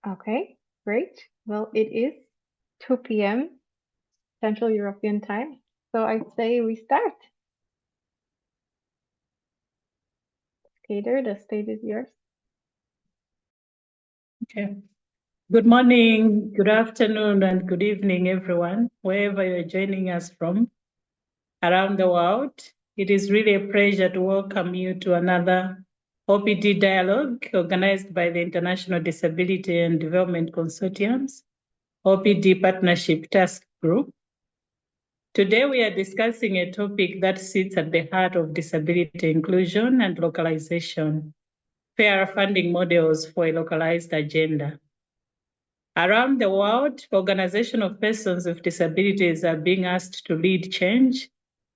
Okay, great. Well, it is 2 p.m. Central European time, so I'd say we start. Skater, the stage is yours. Okay. Good morning, good afternoon, and good evening, everyone, wherever you're joining us from around the world. It is really a pleasure to welcome you to another OPD dialogue organized by the International Disability and Development Consortium's OPD Partnership Task Group. Today, we are discussing a topic that sits at the heart of disability inclusion and localization, fair funding models for a localized agenda. Around the world, organizations of persons with disabilities are being asked to lead change,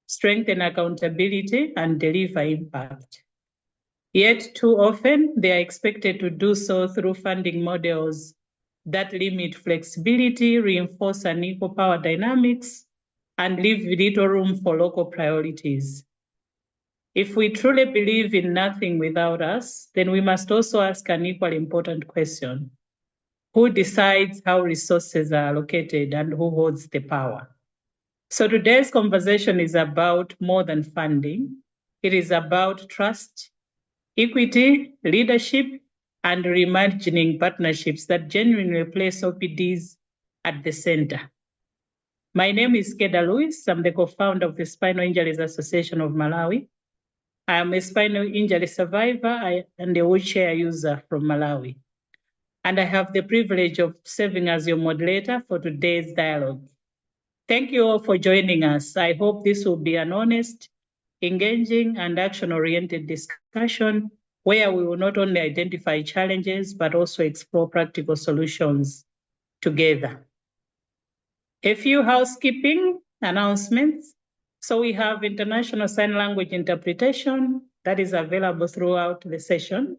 strengthen accountability, and deliver impact. Yet too often, they are expected to do so through funding models that limit flexibility, reinforce unequal power dynamics, and leave little room for local priorities. If we truly believe in nothing without us, then we must also ask an equally important question. Who decides how resources are allocated and who holds the power? So today's conversation is about more than funding. It is about trust, equity, leadership, and reimagining partnerships that genuinely place OPDs at the center. My name is Keda Lewis. I'm the co-founder of the Spinal Injuries Association of Malawi. I am a spinal injury survivor and a wheelchair user from Malawi. And I have the privilege of serving as your moderator for today's dialogue. Thank you all for joining us. I hope this will be an honest, engaging, and action-oriented discussion where we will not only identify challenges, but also explore practical solutions together. A few housekeeping announcements. So we have International Sign Language interpretation that is available throughout the session.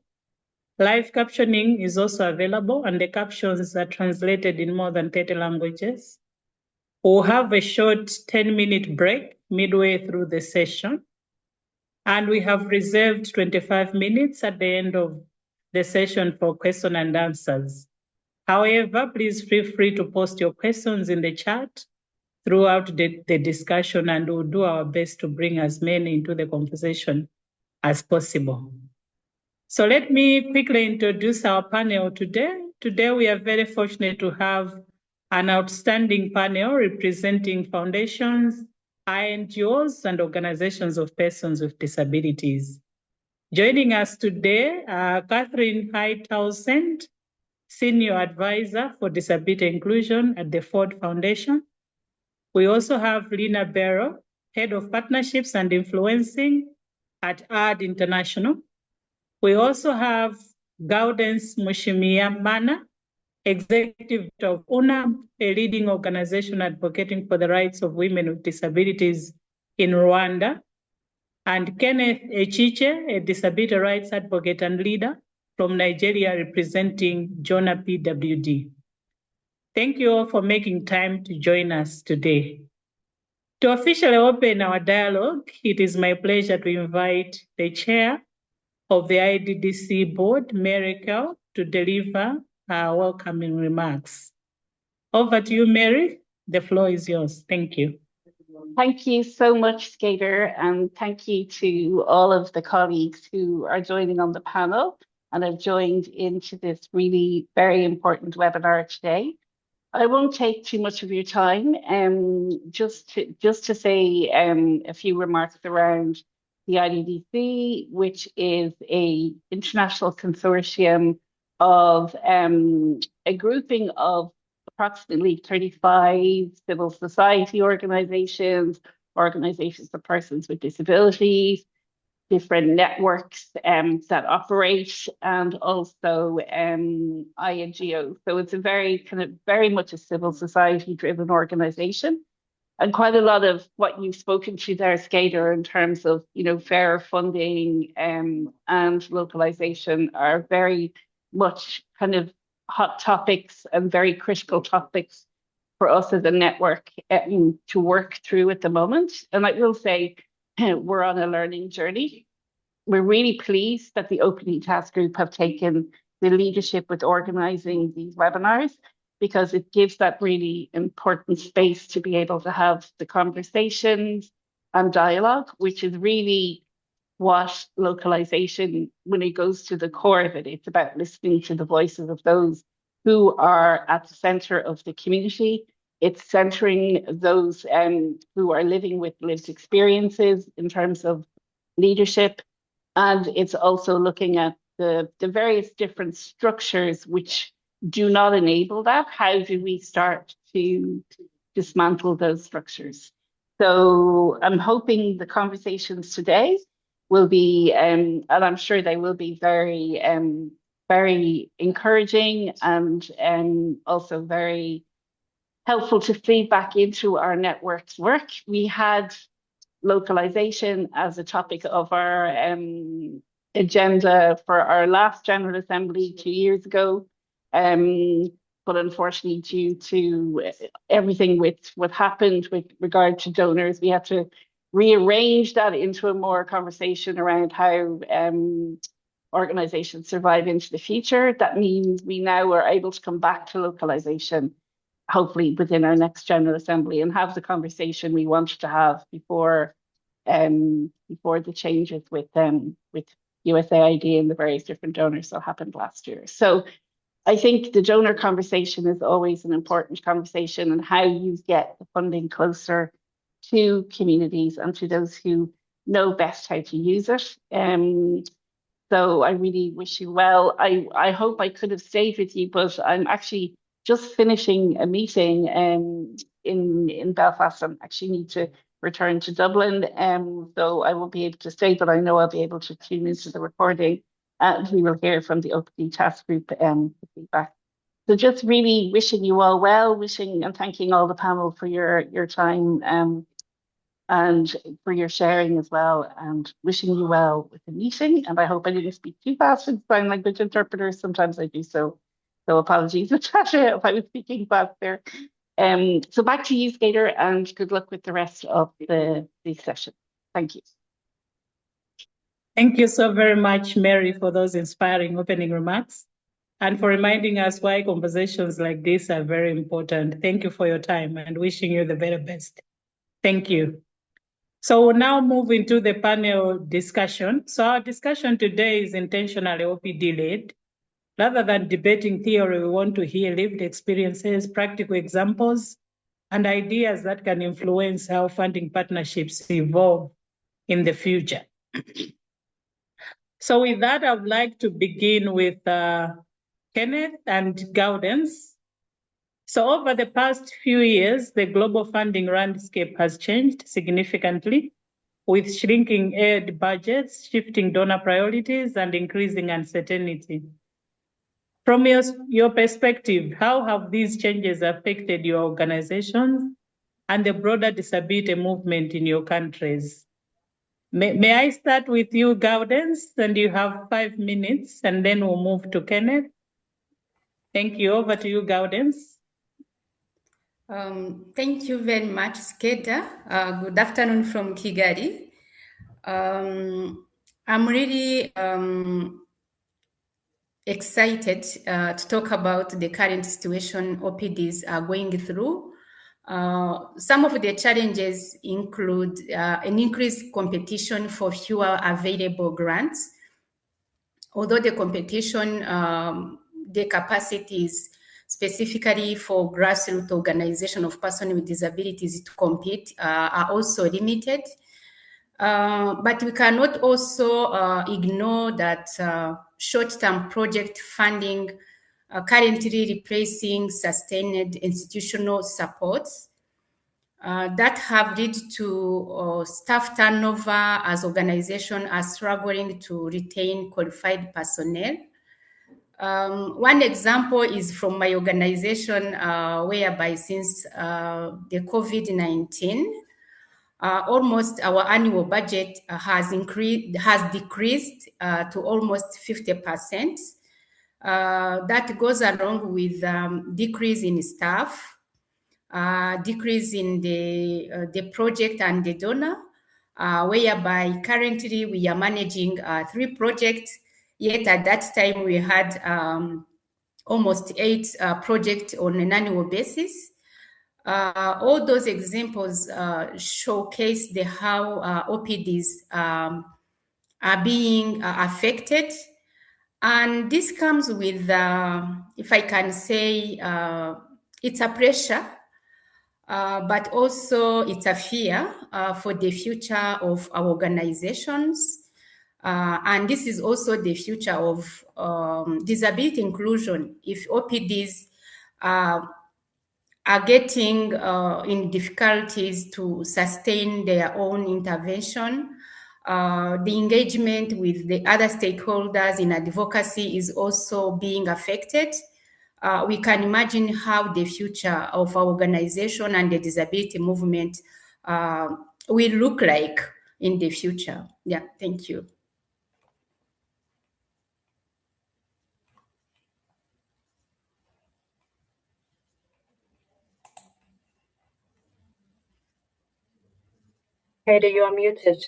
Live captioning is also available, and the captions are translated in more than 30 languages. We'll have a short 10-minute break midway through the session, and we have reserved 25 minutes at the end of the session for question and answers. However, please feel free to post your questions in the chat throughout the discussion, and we'll do our best to bring as many into the conversation as possible. So let me quickly introduce our panel today. Today, we are very fortunate to have an outstanding panel representing foundations, NGOs, and organizations of persons with disabilities. Joining us today are Catherine Hyde-Townsend, Senior Advisor for Disability Inclusion at the Ford Foundation. We also have Lina Barrow, Head of Partnerships and Influencing at ARD International. We also have Gaudence Mushimiyamana, Executive of UNAM, a leading organization advocating for the rights of women with disabilities in Rwanda, and Kenneth Echiche, a disability rights advocate and leader from Nigeria representing Jonah PWD. Thank you all for making time to join us today. To officially open our dialogue, it is my pleasure to invite the chair of the IDDC board, Mary Kell, to deliver her welcoming remarks. Over to you, Mary. The floor is yours. Thank you. Thank you so much, Skater, and thank you to all of the colleagues who are joining on the panel and have joined into this really very important webinar today. I won't take too much of your time, just to say a few remarks around the IDDC, which is an international consortium of a grouping of approximately 35 civil society organizations, organizations for persons with disabilities, different networks that operate, and also NGOs. So it's a very much a civil society driven organization. And quite a lot of what you've spoken to there, Skater, in terms of, fair funding and localization are very much kind of hot topics and very critical topics for us as a network to work through at the moment. And I will say, we're on a learning journey. We're really pleased that the OPD task group have taken the leadership with organizing these webinars, because it gives that really important space to be able to have the conversations and dialogue, which is really what localization, when it goes to the core of it, it's about listening to the voices of those who are at the center of the community. It's centering those who are living with lived experiences in terms of leadership. And it's also looking at the various different structures which do not enable that. How do we start to dismantle those structures? So I'm hoping the conversations today will be, and I'm sure they will be very, very encouraging and also very helpful to feed back into our network's work. We had localization as a topic of our agenda for our last General Assembly 2 years ago. But unfortunately, due to everything with what happened with regard to donors, we had to rearrange that into a more conversation around how organizations survive into the future. That means we now are able to come back to localization, hopefully within our next General Assembly, and have the conversation we wanted to have before the changes with USAID and the various different donors that happened last year. So I think the donor conversation is always an important conversation, and how you get the funding closer to communities and to those who know best how to use it. So I really wish you well. I hope I could have stayed with you, but I'm actually just finishing a meeting in Belfast. I actually need to return to Dublin, so I won't be able to stay, but I know I'll be able to tune into the recording, and we will hear from the OPD task group feedback. So just really wishing you all well, wishing and thanking all the panel for your time and for your sharing as well, and wishing you well with the meeting. And I hope I didn't speak too fast with sign language interpreters. Sometimes I do so apologies, Natasha, if I was speaking fast there. So back to you, Skater, and good luck with the rest of the session. Thank you. Thank you so very much, Mary, for those inspiring opening remarks and for reminding us why conversations like this are very important. Thank you for your time and wishing you the very best. Thank you. So we'll now move into the panel discussion. So our discussion today is intentionally OPD-led. Rather than debating theory, we want to hear lived experiences, practical examples, and ideas that can influence how funding partnerships evolve in the future. So with that, I would like to begin with Kenneth and Gaudens. So over the past few years, the global funding landscape has changed significantly, with shrinking aid budgets, shifting donor priorities, and increasing uncertainty. From your perspective, how have these changes affected your organizations and the broader disability movement in your countries? May I start with you, Gaudens, and you have 5 minutes, and then we'll move to Kenneth. Thank you. Over to you, Gaudens. Thank you very much, Skeda. Good afternoon from Kigali. I'm really excited to talk about the current situation OPDs are going through. Some of the challenges include an increased competition for fewer available grants. Although the competition, the capacities specifically for grassroots organization of persons with disabilities to compete are also limited. But we cannot also ignore that short-term project funding currently replacing sustained institutional supports that have led to staff turnover as organizations are struggling to retain qualified personnel. One example is from my organization, whereby since the COVID-19, almost our annual budget has decreased to almost 50%. That goes along with decrease in staff, decrease in the project and the donor, whereby currently we are managing 3 projects Yet at that time, we had almost 8 projects on an annual basis. All those examples showcase how OPDs are being affected. And this comes with, if I can say, it's a pressure, but also it's a fear for the future of our organizations. And this is also the future of disability inclusion. If OPDs are getting in difficulties to sustain their own intervention, the engagement with the other stakeholders in advocacy is also being affected. We can imagine how the future of our organization and the disability movement will look like in the future. Yeah, thank you. Heather, you are muted.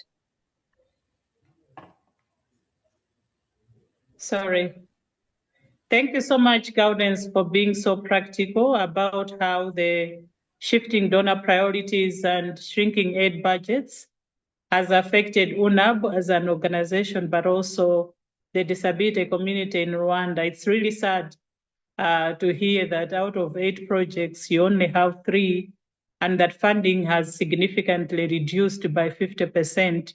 Sorry. Thank you so much, Gaudens, for being so practical about how the shifting donor priorities and shrinking aid budgets has affected UNAB as an organization, but also the disability community in Rwanda. It's really sad to hear that out of 8 projects, you only have 3, and that funding has significantly reduced by 50%.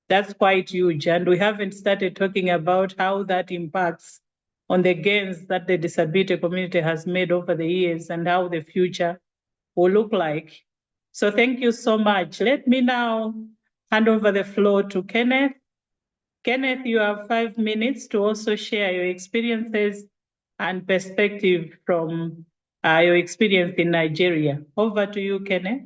That's quite huge. And we haven't started talking about how that impacts on the gains that the disability community has made over the years and how the future will look like. So thank you so much. Let me now hand over the floor to Kenneth. Kenneth, you have 5 minutes to also share your experiences and perspective from your experience in Nigeria. Over to you, Kenneth.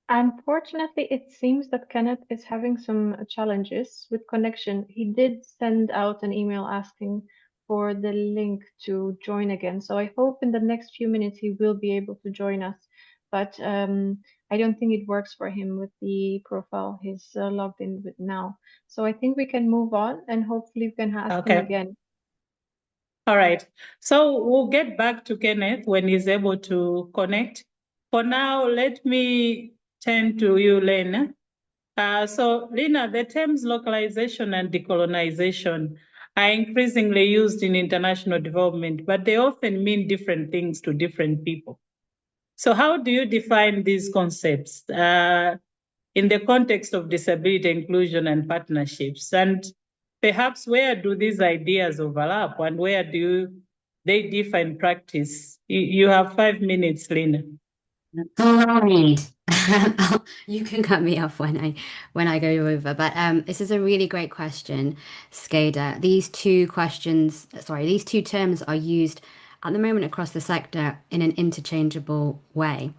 Unfortunately, it seems that Kenneth is having some challenges with connection. He did send out an email asking for the link to join again. So I hope in the next few minutes he will be able to join us. But I don't think it works for him with the profile he's logged in with now. So I think we can move on and hopefully we can ask him again. All right. So we'll get back to Kenneth when he's able to connect. For now, let me turn to you, Lena. So, Lena, the terms localization and decolonization are increasingly used in international development, but they often mean different things to different people. So how do you define these concepts in the context of disability inclusion and partnerships? And perhaps where do these ideas overlap and where do they differ in practice? You have 5 minutes, Lena. All right. You can cut me off when I go over. But this is a really great question, Skada. These two terms are used at the moment across the sector in an interchangeable way.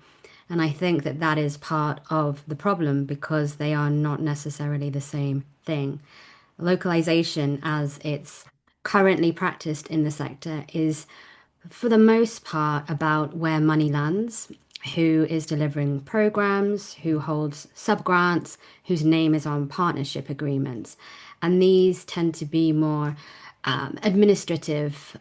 And I think that that is part of the problem because they are not necessarily the same thing. Localization, as it's currently practiced in the sector, is for the most part about where money lands, who is delivering programs, who holds subgrants, whose name is on partnership agreements. And these tend to be more administrative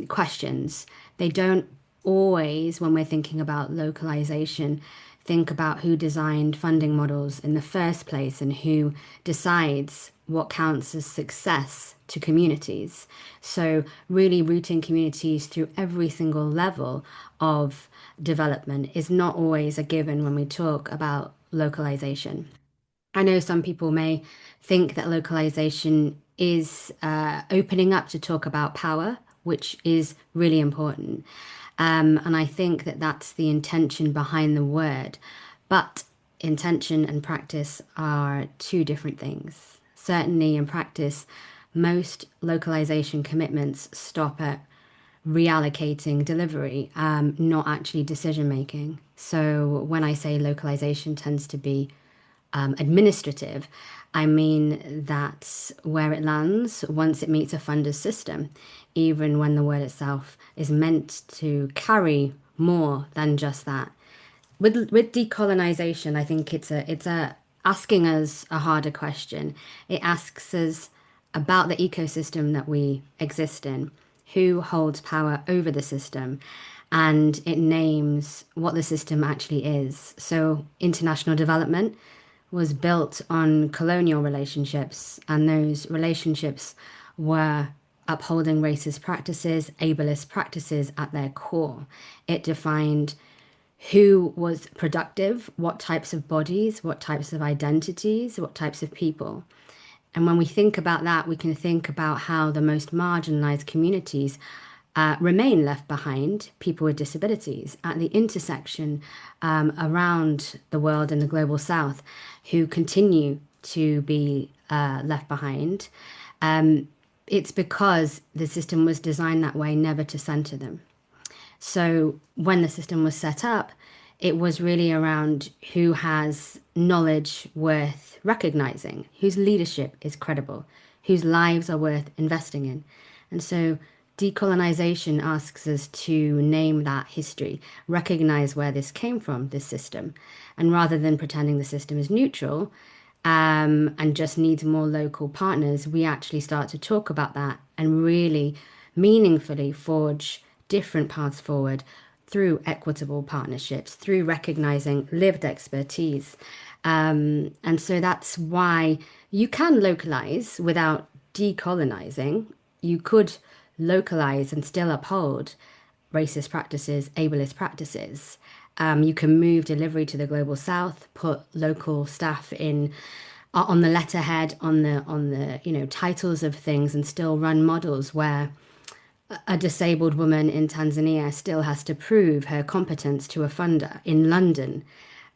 questions. They don't always, when we're thinking about localization, think about who designed funding models in the first place and who decides what counts as success to communities. So really rooting communities through every single level of development is not always a given when we talk about localization. I know some people may think that localization is opening up to talk about power, which is really important. And I think that that's the intention behind the word. But intention and practice are 2 different things. Certainly in practice, most localization commitments stop at reallocating delivery, not actually decision making. So when I say localization tends to be administrative, I mean that where it lands once it meets a funder's system, even when the word itself is meant to carry more than just that. with decolonization, I think it's a asking us a harder question. It asks us about the ecosystem that we exist in, who holds power over the system, and it names what the system actually is. So international development was built on colonial relationships, and those relationships were upholding racist practices, ableist practices at their core. It defined who was productive, what types of bodies, what types of identities, what types of people. And when we think about that, we can think about how the most marginalized communities remain left behind, people with disabilities, at the intersection around the world and the global south, who continue to be left behind. It's because the system was designed that way, never to center them. So when the system was set up, it was really around who has knowledge worth recognizing, whose leadership is credible, whose lives are worth investing in. And so decolonization asks us to name that history, recognize where this came from, this system. And rather than pretending the system is neutral, and just needs more local partners, we actually start to talk about that and really meaningfully forge different paths forward through equitable partnerships, through recognizing lived expertise. And so that's why you can localize without decolonizing. You could localize and still uphold racist practices, ableist practices. You can move delivery to the global south, put local staff in on the letterhead, on the titles of things, and still run models where a disabled woman in Tanzania still has to prove her competence to a funder in London,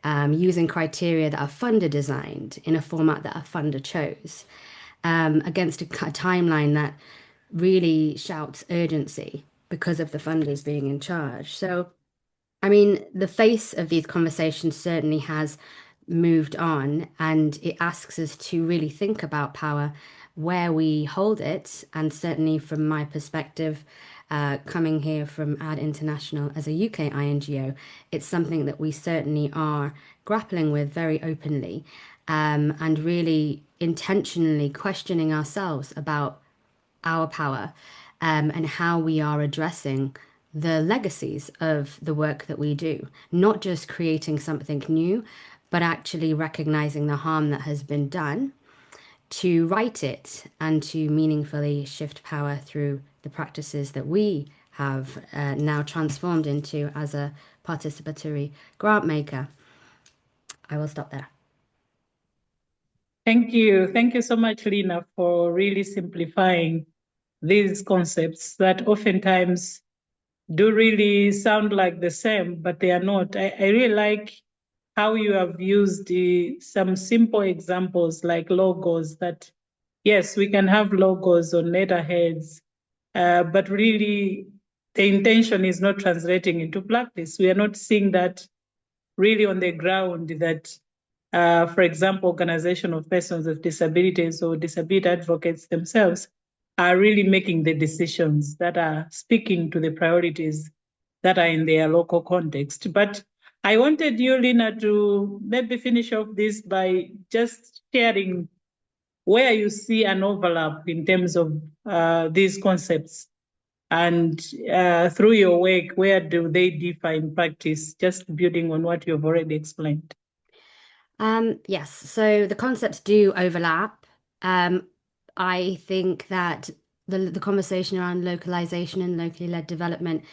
using criteria that a funder designed in a format that a funder chose, against a timeline that really shouts urgency because of the funders being in charge. So I mean, the face of these conversations certainly has moved on, and it asks us to really think about power, where we hold it. And certainly, from my perspective, coming here from Ad International as a UK INGO, it's something that we certainly are grappling with very openly, and really intentionally questioning ourselves about our power, and how we are addressing the legacies of the work that we do, not just creating something new, but actually recognizing the harm that has been done to right it and to meaningfully shift power through the practices that we have now transformed into as a participatory grant maker. I will stop there. Thank you. Thank you so much, Lina, for really simplifying these concepts that oftentimes do really sound like the same, but they are not. I really like how you have used some simple examples like logos that, yes, we can have logos on letterheads, but really the intention is not translating into practice. We are not seeing that really on the ground that, for example, organization of persons with disabilities or disability advocates themselves are really making the decisions that are speaking to the priorities that are in their local context. But I wanted you, Lina, to maybe finish off this by just sharing where you see an overlap in terms of these concepts, and through your work, where do they differ in practice, just building on what you've already explained? Yes, so the concepts do overlap. I think that the conversation around localization and locally led development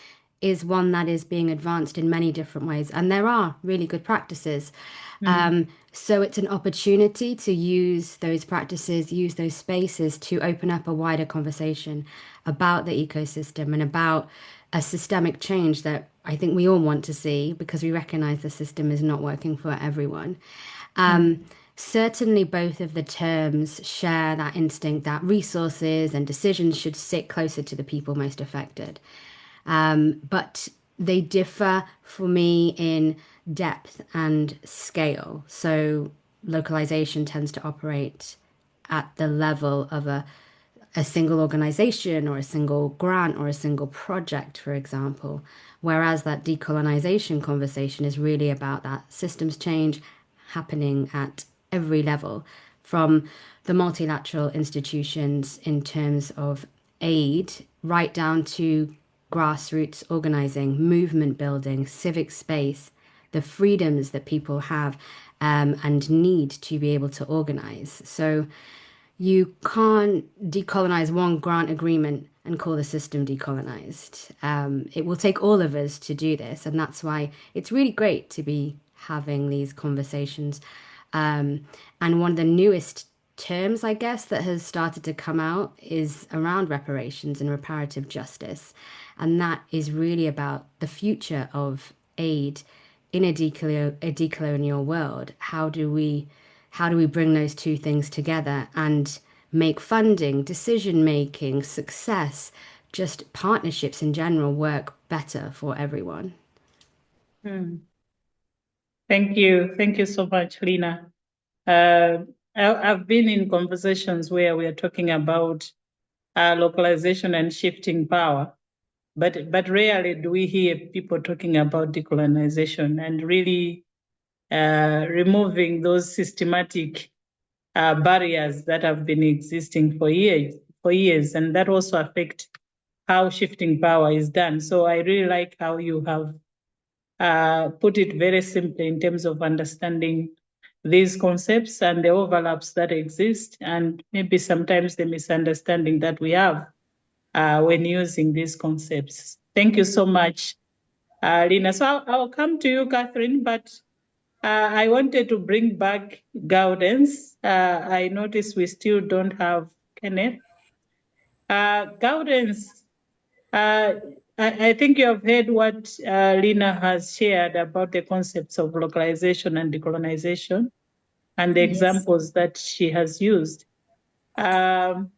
is one that is being advanced in many different ways, and there are really good practices. So it's an opportunity to use those practices, use those spaces to open up a wider conversation about the ecosystem and about a systemic change that I think we all want to see, because we recognize the system is not working for everyone. Certainly, both of the terms share that instinct that resources and decisions should sit closer to the people most affected. But they differ for me in depth and scale. So localization tends to operate at the level of a single organization or a single grant or a single project, for example. Whereas that decolonization conversation is really about that systems change happening at every level, from the multilateral institutions in terms of aid, right down to grassroots organizing, movement building, civic space, the freedoms that people have and need to be able to organize. So you can't decolonize one grant agreement and call the system decolonized. It will take all of us to do this, and that's why it's really great to be having these conversations. And one of the newest terms, I guess, that has started to come out is around reparations and reparative justice. And that is really about the future of aid in a decolonial world. How do we bring those two things together and make funding, decision making, success, just partnerships in general work better for everyone? Thank you. Thank you so much, Lina. I've been in conversations where we are talking about localization and shifting power, but rarely do we hear people talking about decolonization and really removing those systematic barriers that have been existing for years, and that also affect how shifting power is done. So I really like how you have put it very simply in terms of understanding these concepts and the overlaps that exist, and maybe sometimes the misunderstanding that we have when using these concepts. Thank you so much, Lina. So I'll come to you, Catherine, but I wanted to bring back Gaudence. I notice we still don't have Kenneth. Gaudence, I think you have heard what Lina has shared about the concepts of localization and decolonization and the examples that she has used. From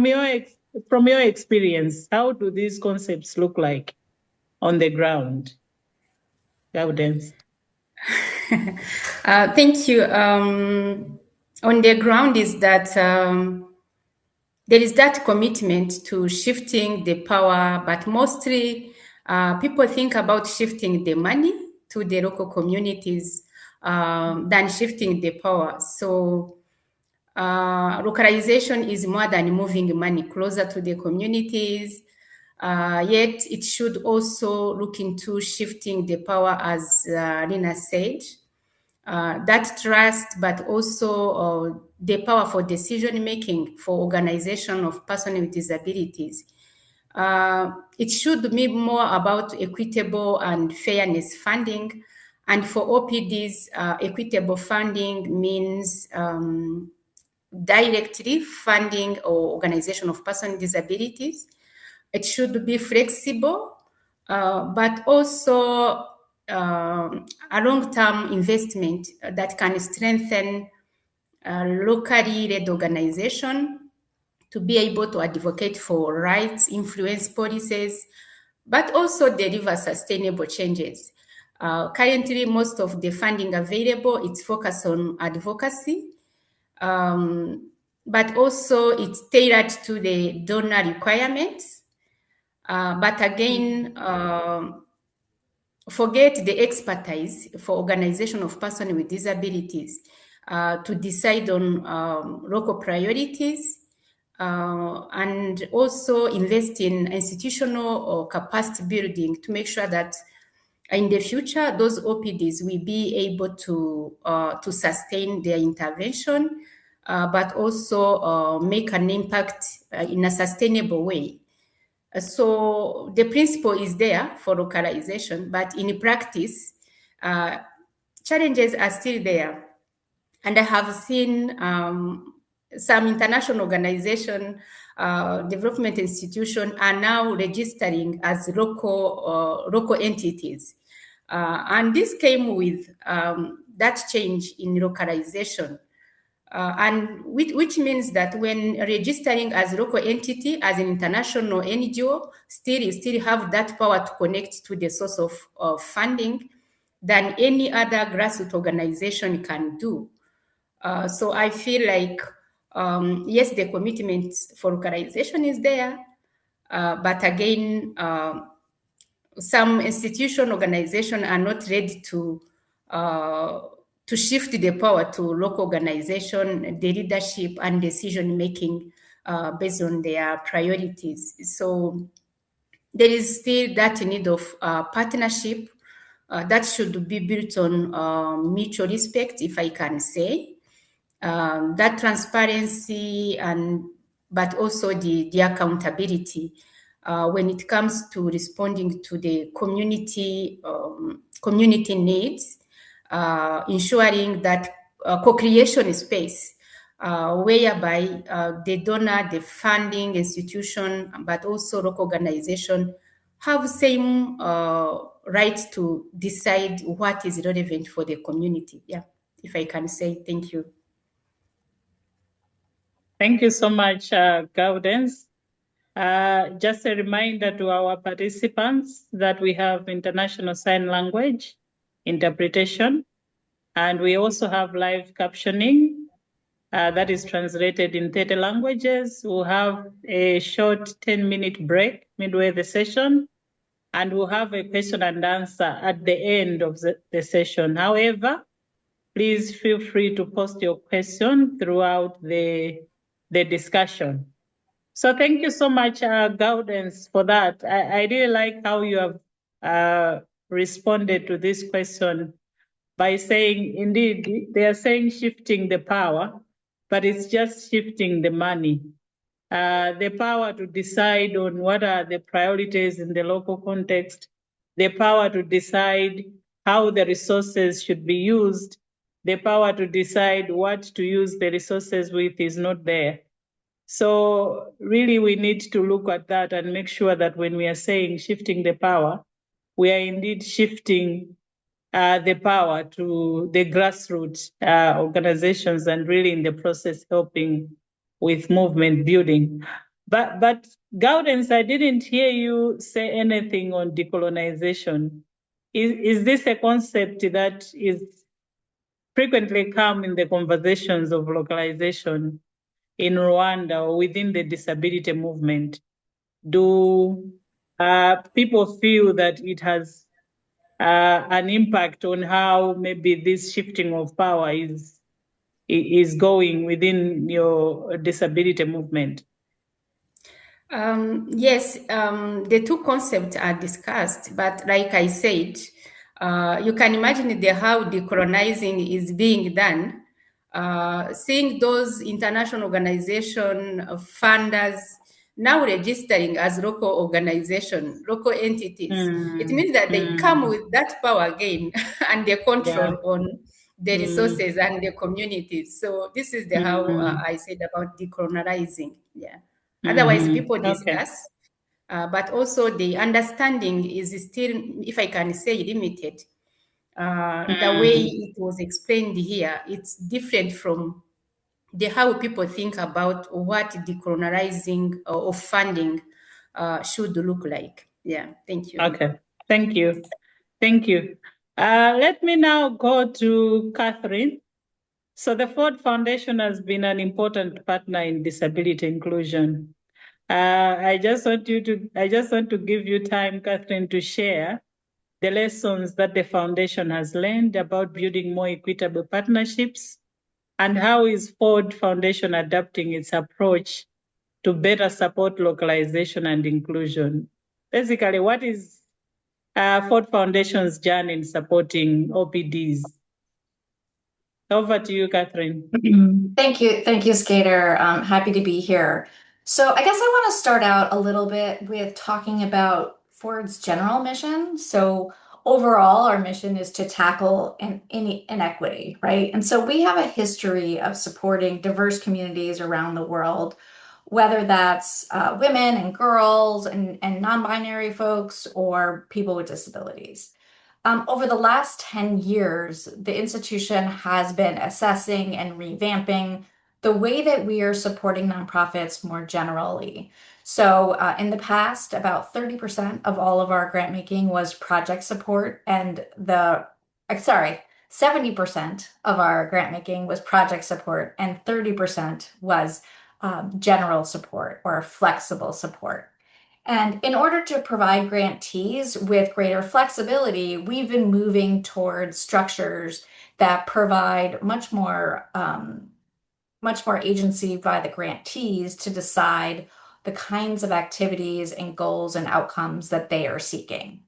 your experience, how do these concepts look like on the ground? Gaudence. Thank you. On the ground is that there is that commitment to shifting the power, but mostly people think about shifting the money to the local communities than shifting the power. So localization is more than moving money closer to the communities. Yet it should also look into shifting the power, as Lina said. That trust, but also the power for decision making for organization of persons with disabilities. It should be more about equitable and fairness funding. And for OPDs, equitable funding means directly funding or organization of persons with disabilities. It should be flexible, but also a long-term investment that can strengthen locally led organization to be able to advocate for rights, influence policies, but also deliver sustainable changes. Currently, most of the funding available, it's focused on advocacy, but also it's tailored to the donor requirements. But again, forget the expertise for organization of persons with disabilities to decide on local priorities and also invest in institutional or capacity building to make sure that in the future, those OPDs will be able to sustain their intervention, but also make an impact in a sustainable way. So the principle is there for localization, but in practice, challenges are still there. And I have seen some international organization, development institution are now registering as local entities. And this came with that change in localization. And which means that when registering as local entity, as an international NGO, you still have that power to connect to the source of funding than any other grassroots organization can do. So I feel like Yes, the commitment for localization is there, but again, some institution organization are not ready to shift the power to local organization, the leadership and decision making based on their priorities. So there is still that need of partnership that should be built on mutual respect, if I can say. That transparency and but also the accountability when it comes to responding to the community needs, ensuring that co-creation space whereby the donor, the funding institution, but also local organization have same right to decide what is relevant for the community. Yeah, if I can say. Thank you. Thank you so much, Gaudence. Just a reminder to our participants that we have international sign language interpretation, and we also have live captioning that is translated in 30 languages. We'll have a short 10-minute break midway the session, and we'll have a question and answer at the end of the session. However, please feel free to post your question throughout the discussion. So thank you so much, Gaudence, for that. I really like how you have responded to this question by saying, indeed, they are saying shifting the power, but it's just shifting the money. The power to decide on what are the priorities in the local context, the power to decide how the resources should be used, the power to decide what to use the resources with is not there. So really we need to look at that and make sure that when we are saying shifting the power, we are indeed shifting the power to the grassroots organizations and really in the process helping with movement building. But Gaudence, I didn't hear you say anything on decolonization. Is this a concept that is frequently come in the conversations of localization in Rwanda or within the disability movement? Do people feel that it has an impact on how maybe this shifting of power is going within your disability movement? Yes, the two concepts are discussed, but like I said, you can imagine how decolonizing is being done. Seeing those international organization funders now registering as local organization, local entities, it means that they come with that power again and the control on the resources and the communities. So this is how I said about decolonizing. Yeah. Otherwise, people discuss, but also the understanding is still, if I can say, limited. The way it was explained here, it's different from how people think about what decolonizing or funding should look like. Yeah, thank you. Okay, thank you. Thank you. Let me now go to Catherine. So the Ford Foundation has been an important partner in disability inclusion. I just want to give you time, Catherine, to share the lessons that the foundation has learned about building more equitable partnerships, and how is Ford Foundation adapting its approach to better support localization and inclusion. Basically, what is Ford Foundation's journey in supporting OPDs? Over to you, Catherine. Thank you, Skater. Happy to be here. So I guess I want to start out a little bit with talking about Ford's general mission. So overall, our mission is to tackle inequity, right? And so we have a history of supporting diverse communities around the world, whether that's women and girls and non-binary folks or people with disabilities. Over the last 10 years, the institution has been assessing and revamping the way that we are supporting nonprofits more generally. So in the past, about 30% of all of our grant making was project support, and 70% of our grant making was project support, and 30% was general support or flexible support. And in order to provide grantees with greater flexibility, we've been moving towards structures that provide much more agency by the grantees to decide the kinds of activities and goals and outcomes that they are seeking.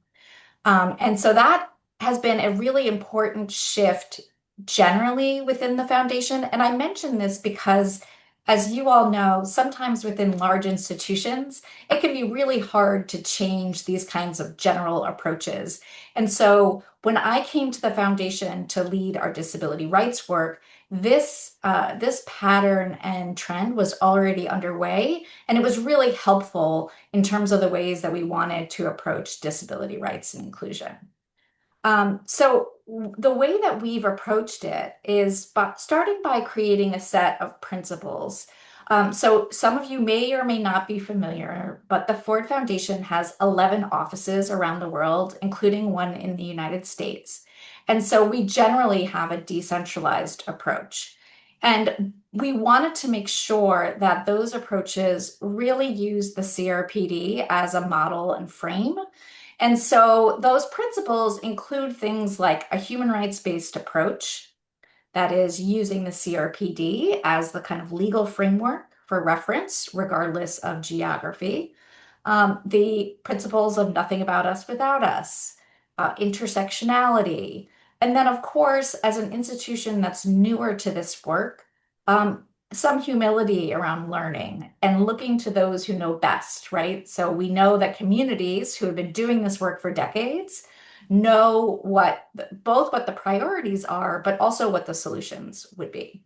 And so that has been a really important shift generally within the foundation. And I mention this because, as you all know, sometimes within large institutions, it can be really hard to change these kinds of general approaches. And so when I came to the foundation to lead our disability rights work, this pattern and trend was already underway, and it was really helpful in terms of the ways that we wanted to approach disability rights and inclusion. So the way that we've approached it is starting by creating a set of principles. So some of you may or may not be familiar, but the Ford Foundation has 11 offices around the world, including one in the United States. And so we generally have a decentralized approach. And we wanted to make sure that those approaches really use the CRPD as a model and frame. And so those principles include things like a human rights-based approach, that is using the CRPD as the kind of legal framework for reference, regardless of geography. The principles of nothing about us without us, intersectionality, and then, of course, as an institution that's newer to this work, some humility around learning and looking to those who know best, right? So we know that communities who have been doing this work for decades know both what the priorities are, but also what the solutions would be.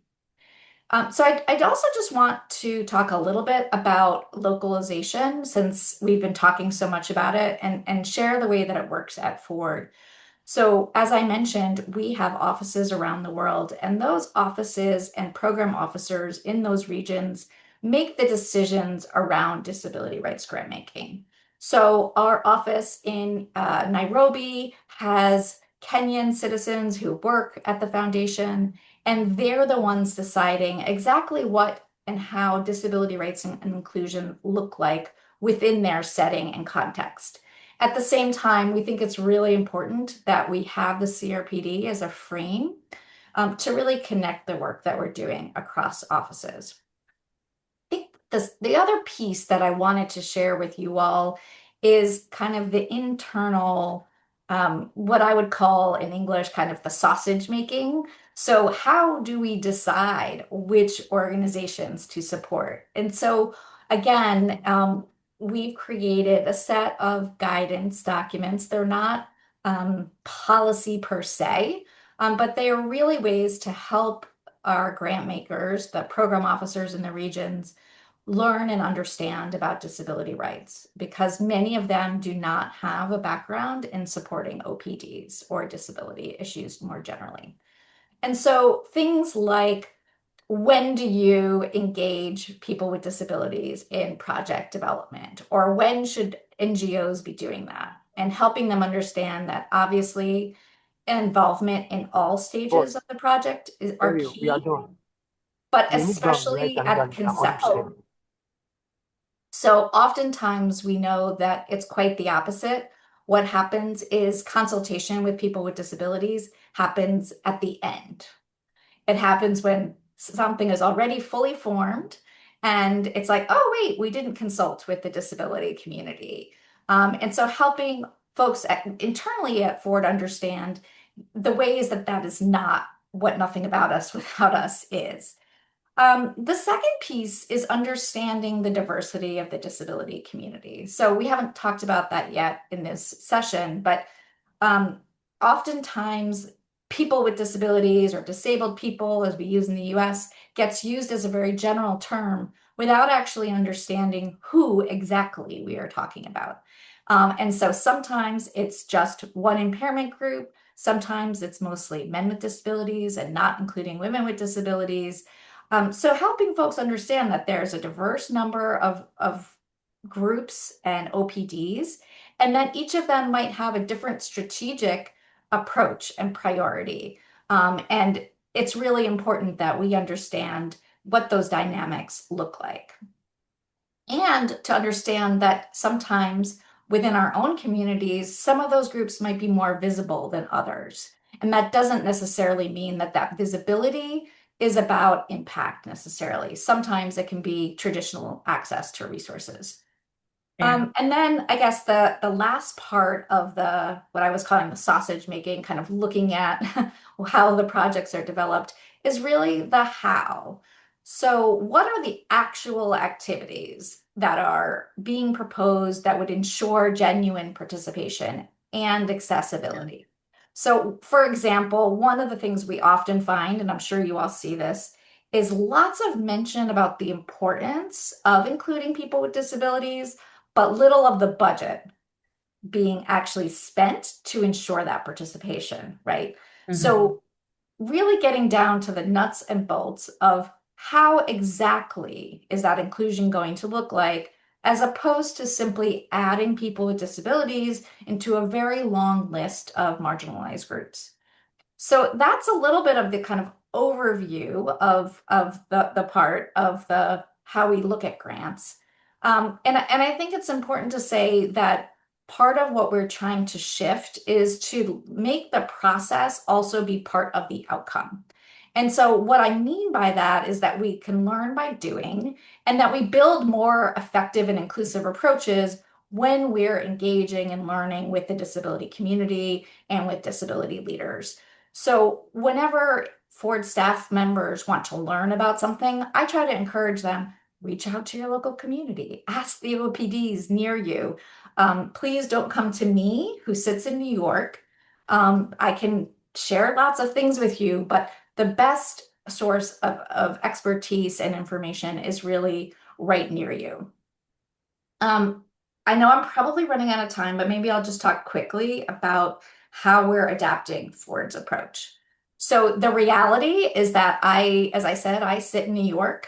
So I'd also just want to talk a little bit about localization, since we've been talking so much about it, and share the way that it works at Ford. So as I mentioned, we have offices around the world, and those offices and program officers in those regions make the decisions around disability rights grant making. So our office in Nairobi has Kenyan citizens who work at the foundation, and they're the ones deciding exactly what and how disability rights and inclusion look like within their setting and context. At the same time, we think it's really important that we have the CRPD as a frame to really connect the work that we're doing across offices. I think the other piece that I wanted to share with you all is kind of the internal, what I would call in English, kind of the sausage making. So how do we decide which organizations to support? And so again, we've created a set of guidance documents. They're not policy per se, but they are really ways to help our grant makers, the program officers in the regions, learn and understand about disability rights, because many of them do not have a background in supporting OPDs or disability issues more generally. And so things like, when do you engage people with disabilities in project development? Or when should NGOs be doing that? And helping them understand that obviously involvement in all stages of the project are key, but especially at conception. So oftentimes we know that it's quite the opposite. What happens is consultation with people with disabilities happens at the end. It happens when something is already fully formed and it's like, oh, wait, we didn't consult with the disability community. And so helping folks internally at Ford understand the ways that that is not what nothing about us without us is. The second piece is understanding the diversity of the disability community. So we haven't talked about that yet in this session, but oftentimes people with disabilities or disabled people, as we use in the US, gets used as a very general term without actually understanding who exactly we are talking about. And so sometimes it's just one impairment group. Sometimes it's mostly men with disabilities and not including women with disabilities. So helping folks understand that there's a diverse number of groups and OPDs, and that each of them might have a different strategic approach and priority. And it's really important that we understand what those dynamics look like. And to understand that sometimes within our own communities, some of those groups might be more visible than others. And that doesn't necessarily mean that that visibility is about impact necessarily. Sometimes it can be traditional access to resources. And then I guess the last part of what I was calling the sausage making, kind of looking at how the projects are developed, is really the how. So what are the actual activities that are being proposed that would ensure genuine participation and accessibility? So for example, one of the things we often find, and I'm sure you all see this, is lots of mention about the importance of including people with disabilities, but little of the budget being actually spent to ensure that participation, right? So really getting down to the nuts and bolts of how exactly is that inclusion going to look like, as opposed to simply adding people with disabilities into a very long list of marginalized groups. So that's a little bit of the kind of overview of the part of the how we look at grants. And I think it's important to say that part of what we're trying to shift is to make the process also be part of the outcome. And so what I mean by that is that we can learn by doing, and that we build more effective and inclusive approaches when we're engaging and learning with the disability community and with disability leaders. So whenever Ford staff members want to learn about something, I try to encourage them, reach out to your local community, ask the OPDs near you. Please don't come to me, who sits in New York. I can share lots of things with you, but the best source of expertise and information is really right near you. I know I'm probably running out of time, but maybe I'll just talk quickly about how we're adapting Ford's approach. So the reality is that as I said, I sit in New York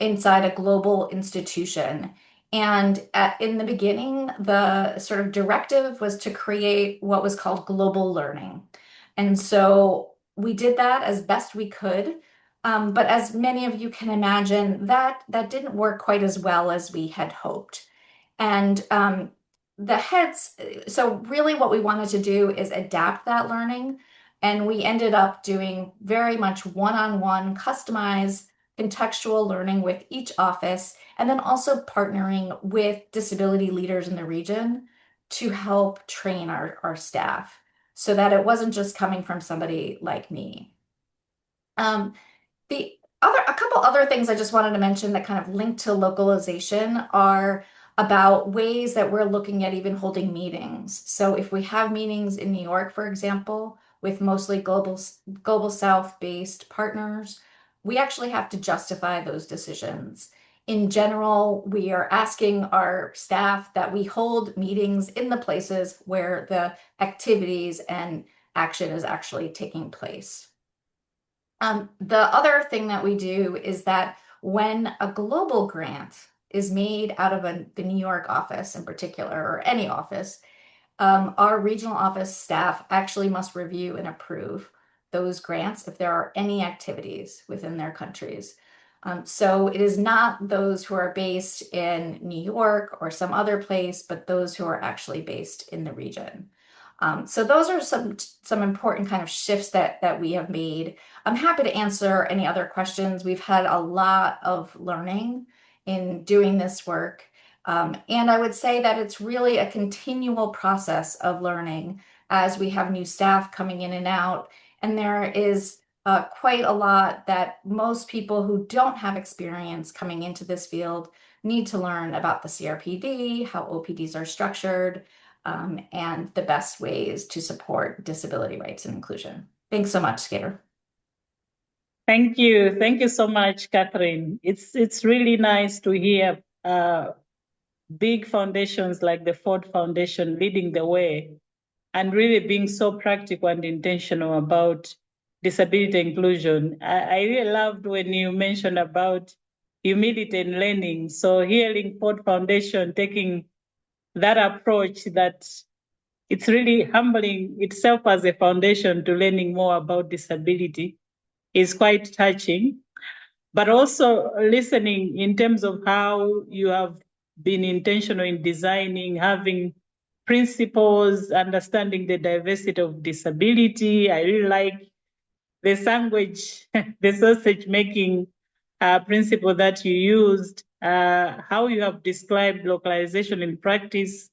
inside a global institution. And in the beginning, the sort of directive was to create what was called global learning. And so we did that as best we could. But as many of you can imagine, that didn't work quite as well as we had hoped. And so really what we wanted to do is adapt that learning. And we ended up doing very much one-on-one customized contextual learning with each office, and then also partnering with disability leaders in the region to help train our staff so that it wasn't just coming from somebody like me. A couple other things I just wanted to mention that kind of link to localization are about ways that we're looking at even holding meetings. So if we have meetings in New York, for example, with mostly global South-based partners, we actually have to justify those decisions. In general, we are asking our staff that we hold meetings in the places where the activities and action is actually taking place. The other thing that we do is that when a global grant is made out of the New York office in particular, or any office, our regional office staff actually must review and approve those grants if there are any activities within their countries. So it is not those who are based in New York or some other place, but those who are actually based in the region. So those are some important kind of shifts that we have made. I'm happy to answer any other questions. We've had a lot of learning in doing this work. And I would say that it's really a continual process of learning as we have new staff coming in and out. And there is quite a lot that most people who don't have experience coming into this field need to learn about the CRPD, how OPDs are structured, and the best ways to support disability rights and inclusion. Thanks so much, Skater. Thank you. Thank you so much, Catherine. It's really nice to hear big foundations like the Ford Foundation leading the way and really being so practical and intentional about disability inclusion. I really loved when you mentioned about humility and learning. So hearing Ford Foundation taking that approach that it's really humbling itself as a foundation to learning more about disability. Is quite touching, but also listening in terms of how you have been intentional in designing, having principles, understanding the diversity of disability. I really like the sandwich, the sausage making principle that you used, how you have described localization in practice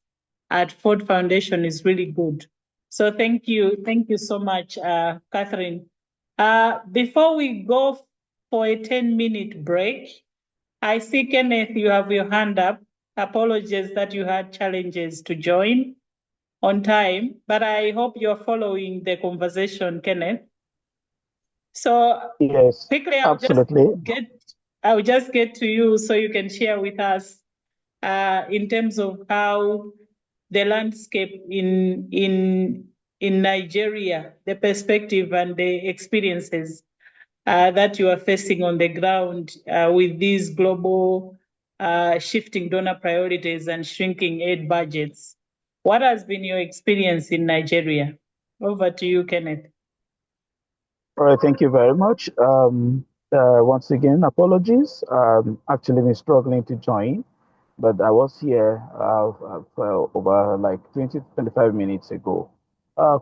at Ford Foundation is really good. So thank you so much, Catherine. Before we go for a 10-minute break, I see Kenneth, you have your hand up. Apologies that you had challenges to join on time, but I hope you're following the conversation, Kenneth. So Yes, quickly, absolutely. I'll just get to you so you can share with us in terms of how the landscape in Nigeria, the perspective and the experiences that you are facing on the ground with these global shifting donor priorities and shrinking aid budgets. What has been your experience in Nigeria? Over to you, Kenneth. All right, thank you very much. Once again, apologies. Actually, been struggling to join, but I was here for over like 20 to 25 minutes ago.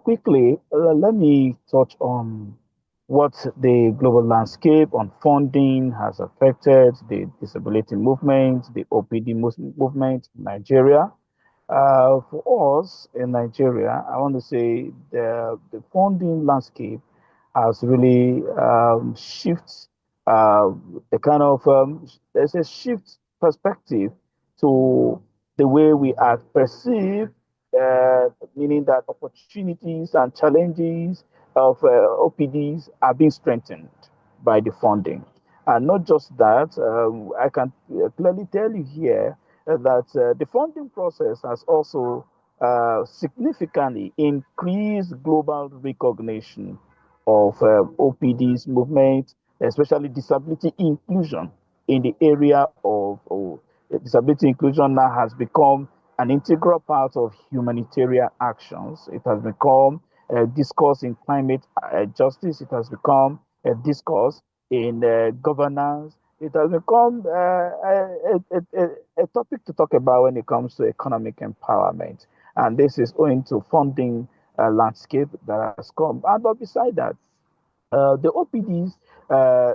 Quickly, let me touch on what the global landscape on funding has affected the disability movement, the OPD movement in Nigeria. For us in Nigeria, I want to say the funding landscape has really shifted a kind of there's a shift perspective to the way we are perceived, meaning that opportunities and challenges of OPDs are being strengthened by the funding. And not just that, I can clearly tell you here that the funding process has also significantly increased global recognition of OPD's movement, especially disability inclusion in the area of disability inclusion now has become an integral part of humanitarian actions. It has become a discourse in climate justice. It has become a discourse in governance. It has become a topic to talk about when it comes to economic empowerment. And this is owing to funding landscape that has come. And but beside that, the OPDs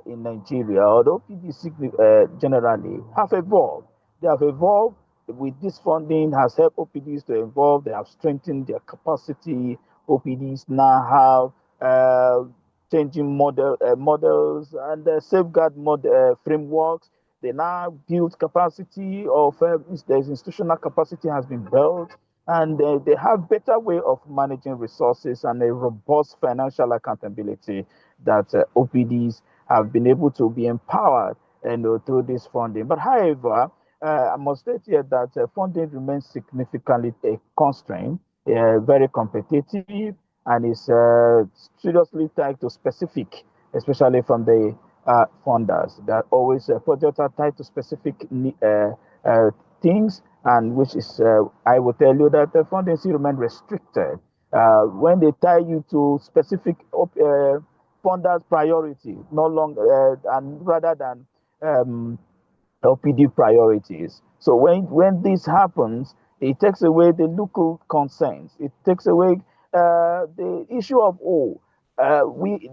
in Nigeria or the OPDs generally have evolved. They have evolved with this funding has helped OPDs to evolve. They have strengthened their capacity. OPDs now have changing models and safeguard frameworks. They now build capacity of there's institutional capacity has been built, and they have better way of managing resources and a robust financial accountability that OPDs have been able to be empowered through this funding. But however, I must state here that funding remains significantly a constraint, very competitive, and is seriously tied to specific, especially from the funders. That always projects are tied to specific things, and which is I will tell you that the funding still remain restricted. When they tie you to specific funders' priority, no longer and rather than LPD priorities. So when this happens, it takes away the local concerns. It takes away the issue of we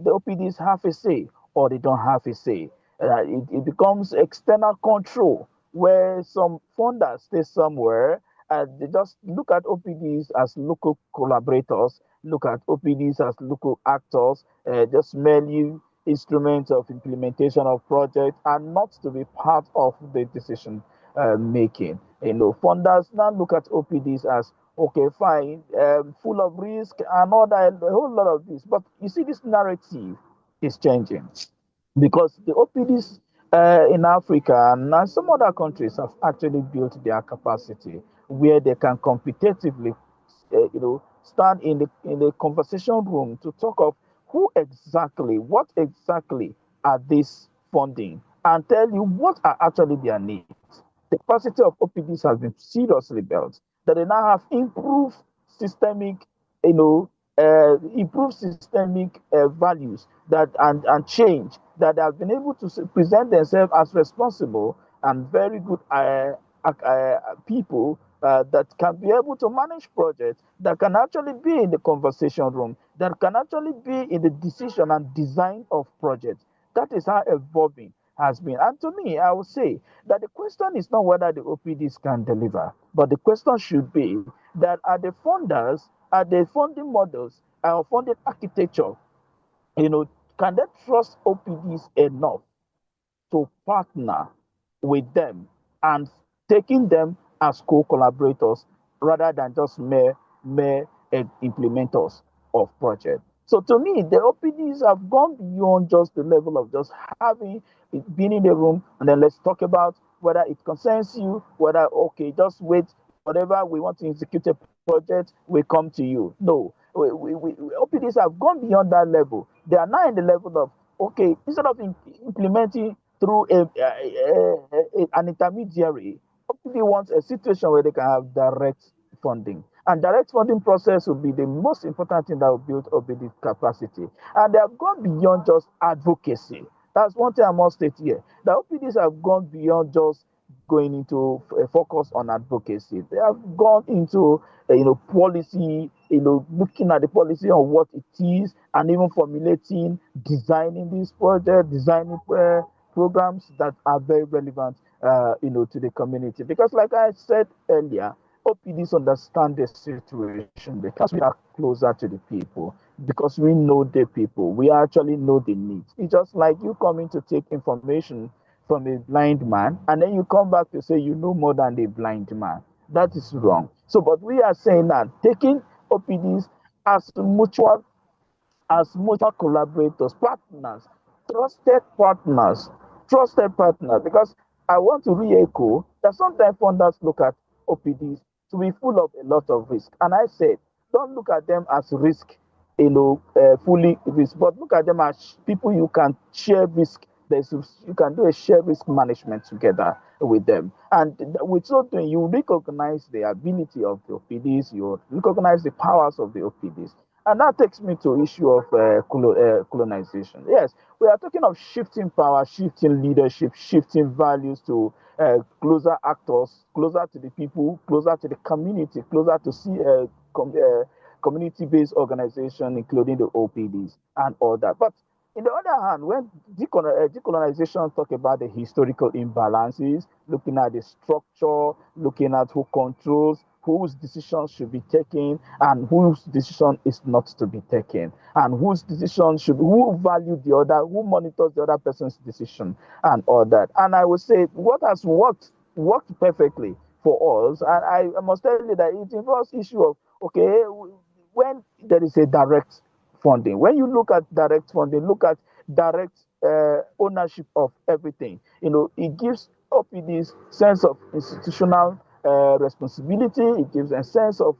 the OPDs have a say or they don't have a say. It becomes external control where some funders stay somewhere and they just look at OPDs as local collaborators, look at OPDs as local actors, just merely instruments of implementation of projects and not to be part of the decision making. Funders now look at OPDs as okay, fine, full of risk and all that, a whole lot of this. But you see, this narrative is changing because the OPDs in Africa and some other countries have actually built their capacity where they can competitively, stand in the conversation room to talk of what exactly are these funding, and tell you what are actually their needs. The capacity of OPDs has been seriously built, that they now have improved systemic, improve systemic values that and change, that have been able to present themselves as responsible and very good people that can be able to manage projects, that can actually be in the conversation room, that can actually be in the decision and design of projects. That is how evolving has been. And to me, I would say that the question is not whether the OPDs can deliver, but the question should be that are the funders, are the funding models, our funding architecture, can they trust OPDs enough to partner with them and taking them as co-collaborators rather than just mere implementers of project. So to me, the OPDs have gone beyond just the level of just having it been in the room and then let's talk about whether it concerns you, whether okay, just wait, whatever we want to execute a project, we come to you. No, OPDs have gone beyond that level. They are now in the level of okay, instead of implementing through an intermediary, OPD wants a situation where they can have direct funding. And direct funding process will be the most important thing that will build OPD capacity. And they have gone beyond just advocacy. That's one thing I must state here. The OPDs have gone beyond just going into a focus on advocacy. They have gone into policy, looking at the policy on what it is, and even formulating, designing this project, designing programs that are very relevant, to the community. Because, like I said earlier, OPDs understand the situation because we are closer to the people, because we know the people, we actually know the needs. It's just like you coming to take information from a blind man, and then you come back to say you know more than the blind man. That is wrong. So, but we are saying that taking OPDs as mutual collaborators, partners, trusted partners, because I want to re-echo that sometimes funders look at OPDs to be full of a lot of risk. And I said, don't look at them as risk, fully risk, but look at them as people you can share risk. You can do a share risk management together with them. And with so doing, you recognize the ability of the OPDs, you recognize the powers of the OPDs. And that takes me to issue of colonization. Yes, we are talking of shifting power, shifting leadership, shifting values to closer actors, closer to the people, closer to the community, closer to see community-based organization, including the OPDs and all that. But in the other hand, when decolonization talk about the historical imbalances, looking at the structure, looking at who controls, whose decisions should be taken and whose decision is not to be taken, and whose decision who value the other, who monitors the other person's decision and all that. And I would say what has worked perfectly for us, and I must tell you that it involves issue of, okay, when there is a direct funding, when you look at direct funding, look at direct ownership of everything, it gives OPDs sense of institutional responsibility. It gives a sense of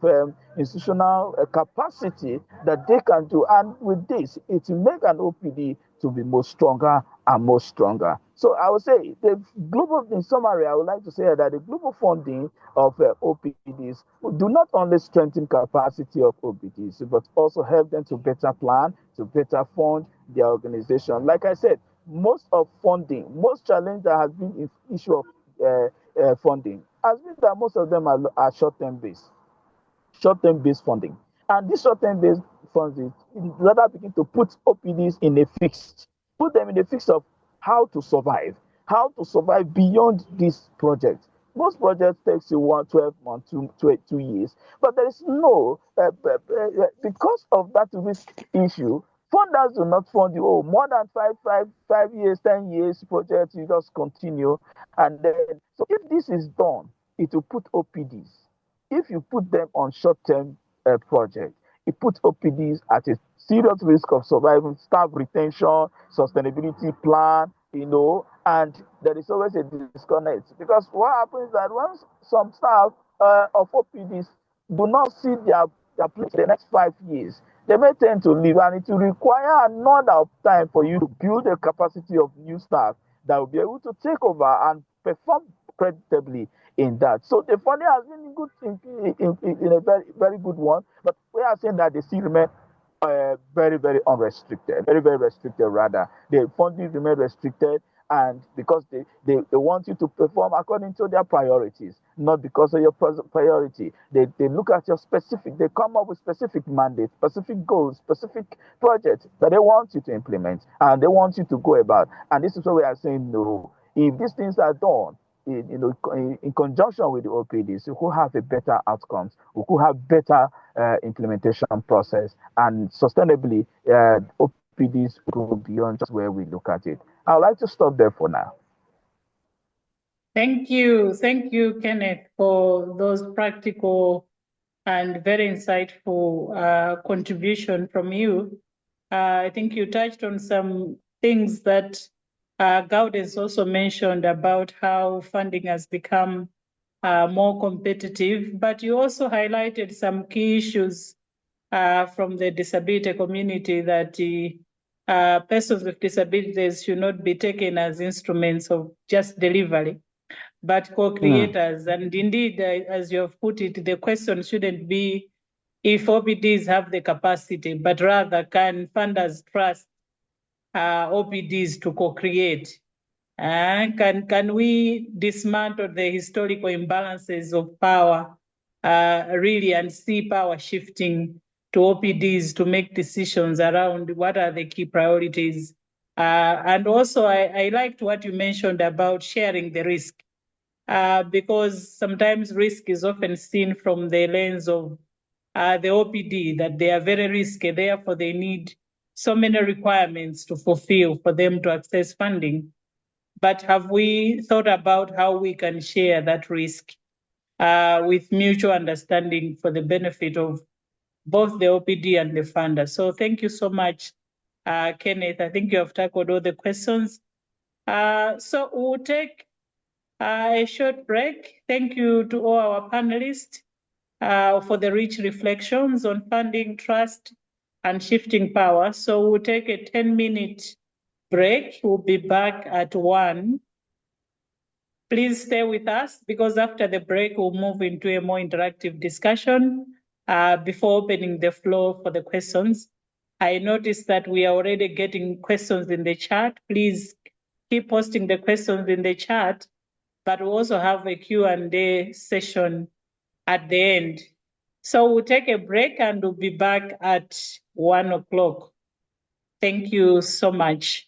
institutional capacity that they can do, and with this, it will make an OPD to be more stronger and more stronger. So I would say in summary, I would like to say that the global funding of OPDs do not only strengthen capacity of OPDs, but also help them to better plan, to better fund their organization. Like I said, most challenge that has been in issue of funding has been that most of them are short-term based funding. And this short-term based funding rather begin to put OPDs put them in a fix of how to survive beyond this project. Most projects takes you 12 months to 2 years, but there is no because of that risk issue. Funders do not fund you. Oh, more than 5 years, 10 years project, you just continue. And then, so if this is done, it will put OPDs. If you put them on short-term project, it puts OPDs at a serious risk of survival, staff retention, sustainability plan, and there is always a disconnect. Because what happens is that once some staff of OPDs do not see their place in the next 5 years, they may tend to leave, and it will require another time for you to build a capacity of new staff that will be able to take over and perform creditably in that. So the funding has been good in a very, very good one, but we are saying that they still remain very, very unrestricted, very, very restricted rather. The funding remain restricted, and because they want you to perform according to their priorities, not because of your priority. They look at your specific, they come up with specific mandates, specific goals, specific projects that they want you to implement and they want you to go about. And this is what we are saying no. If these things are done, in conjunction with the OPDs, we could have a better outcomes. We could have better implementation process, and sustainably, OPDs go beyond just where we look at it. I'd like to stop there for now. Thank you, Kenneth, for those practical and very insightful contribution from you. I think you touched on some things that Gaudenz also mentioned about how funding has become more competitive, but you also highlighted some key issues from the disability community that persons with disabilities should not be taken as instruments of just delivery, but co-creators. And indeed, as you have put it, the question shouldn't be if OPDs have the capacity, but rather can funders trust OPDs to co-create? Can we dismantle the historical imbalances of power really and see power shifting to OPDs to make decisions around what are the key priorities? And also, I liked what you mentioned about sharing the risk, because sometimes risk is often seen from the lens of the OPD, that they are very risky, therefore they need so many requirements to fulfill for them to access funding. But have we thought about how we can share that risk with mutual understanding for the benefit of both the OPD and the funder? So thank you so much, Kenneth. I think you have tackled all the questions. So we'll take a short break. Thank you to all our panelists for the rich reflections on funding, trust, and shifting power. So we'll take a 10-minute break. We'll be back at 1. Please stay with us, because after the break, we'll move into a more interactive discussion before opening the floor for the questions. I noticed that we are already getting questions in the chat. Please keep posting the questions in the chat, but we also have a Q&A session at the end. So we'll take a break and we'll be back at 1 o'clock. Thank you so much.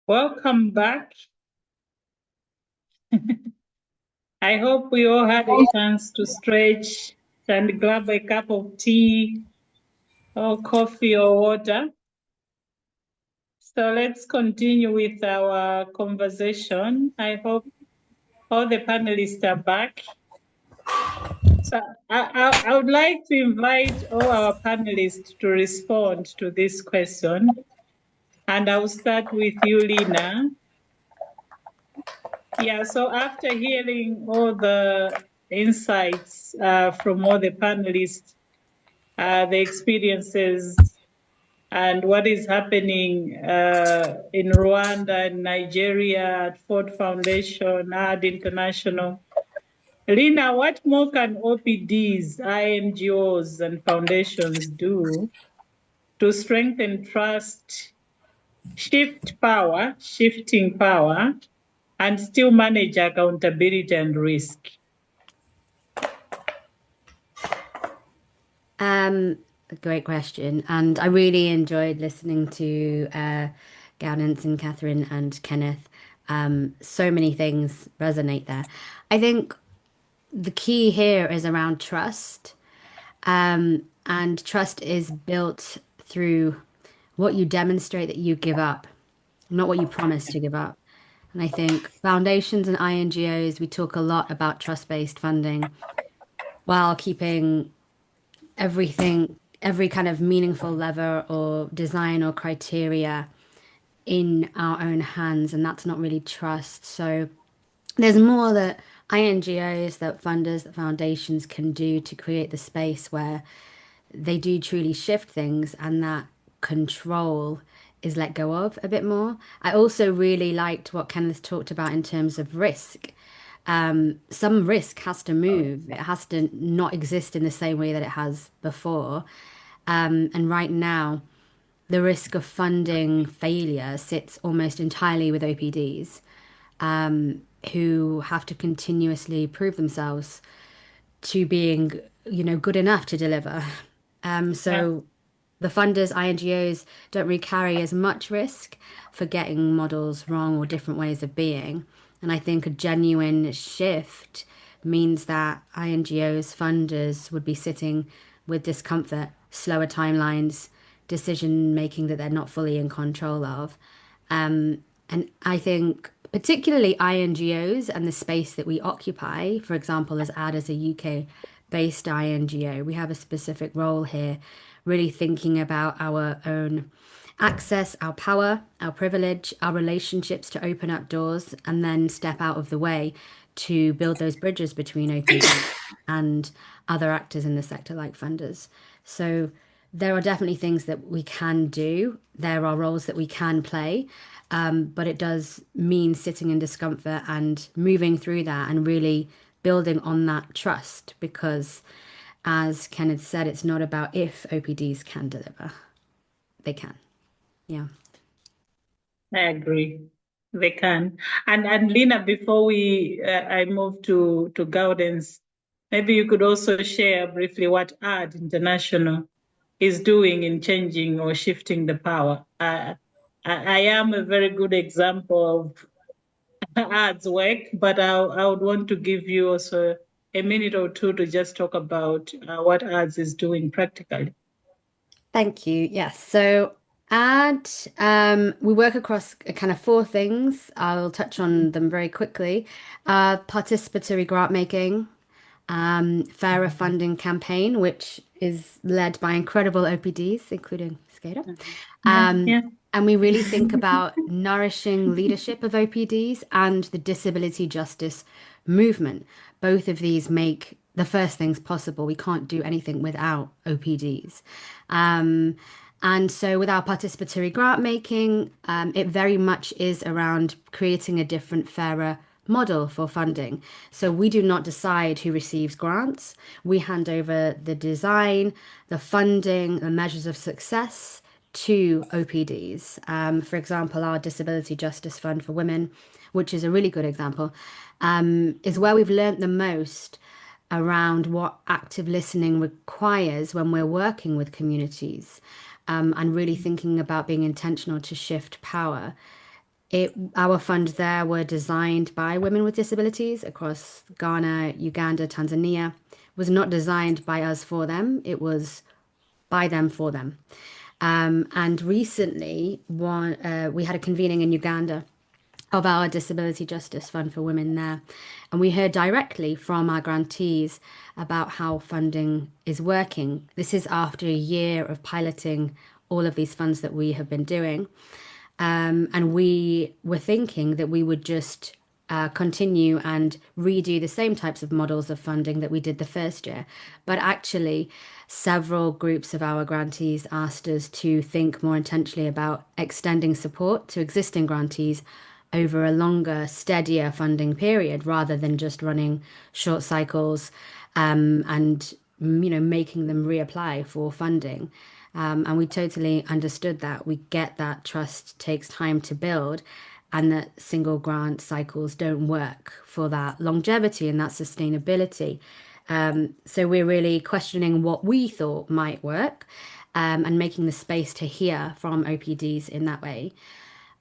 Welcome back. I hope we all had a chance to stretch and grab a cup of tea or coffee or water. So let's continue with our conversation. I hope all the panelists are back. So I would like to invite all our panelists to respond to this question. And I'll start with you, Lina. Yeah, so after hearing all the insights from all the panelists, the experiences, and what is happening in Rwanda and Nigeria at Ford Foundation, AD International. Lina, what more can OPDs, INGOs, and foundations do to strengthen trust, shifting power, and still manage accountability and risk? Great question. And I really enjoyed listening to Gaudence and Catherine and Kenneth. So many things resonate there. I think the key here is around trust. And trust is built through what you demonstrate that you give up, not what you promise to give up. And I think foundations and INGOs, we talk a lot about trust-based funding while keeping everything, every kind of meaningful lever or design or criteria in our own hands. And that's not really trust. So there's more that INGOs, that funders, that foundations can do to create the space where they do truly shift things and that control is let go of a bit more. I also really liked what Kenneth talked about in terms of risk. Some risk has to move. It has to not exist in the same way that it has before. And right now, the risk of funding failure sits almost entirely with OPDs, who have to continuously prove themselves to being, good enough to deliver. So the funders, INGOs, don't really carry as much risk for getting models wrong or different ways of being. And I think a genuine shift means that INGOs, funders would be sitting with discomfort, slower timelines, decision making that they're not fully in control of. And I think particularly INGOs and the space that we occupy, for example, as AD as a UK based INGO, we have a specific role here, really thinking about our own access, our power, our privilege, our relationships to open up doors and then step out of the way to build those bridges between OPDs and other actors in the sector like funders. So there are definitely things that we can do. There are roles that we can play, but it does mean sitting in discomfort and moving through that and really building on that trust because, as Kenneth said, it's not about if OPDs can deliver. They can. Yeah. I agree. They can. And Lina, before I move to Gaudence, maybe you could also share briefly what AD International is doing in changing or shifting the power. I am a very good example of AD's work, but I would want to give you also a minute or two to just talk about what ADS is doing practically. Thank you. Yes. So we work across kind of four things. I'll touch on them very quickly. Participatory grant making, fairer funding campaign, which is led by incredible OPDs, including Skater. And we really think about nourishing leadership of OPDs and the disability justice movement. Both of these make the first things possible. We can't do anything without OPDs. And so with our participatory grant making, it very much is around creating a different, fairer model for funding. So we do not decide who receives grants. We hand over the design, the funding, the measures of success to OPDs. For example, our Disability Justice Fund for Women, which is a really good example, is where we've learnt the most around what active listening requires when we're working with communities, and really thinking about being intentional to shift power. Our funds there were designed by women with disabilities across Ghana, Uganda, Tanzania. It was not designed by us for them. It was by them for them. And recently, we had a convening in Uganda of our Disability Justice Fund for Women there. And we heard directly from our grantees about how funding is working. This is after a year of piloting all of these funds that we have been doing. And we were thinking that we would just continue and redo the same types of models of funding that we did the first year. But actually, several groups of our grantees asked us to think more intentionally about extending support to existing grantees over a longer, steadier funding period rather than just running short cycles and making them reapply for funding. And we totally understood that. We get that trust takes time to build and that single grant cycles don't work for that longevity and that sustainability. So we're really questioning what we thought might work and making the space to hear from OPDs in that way.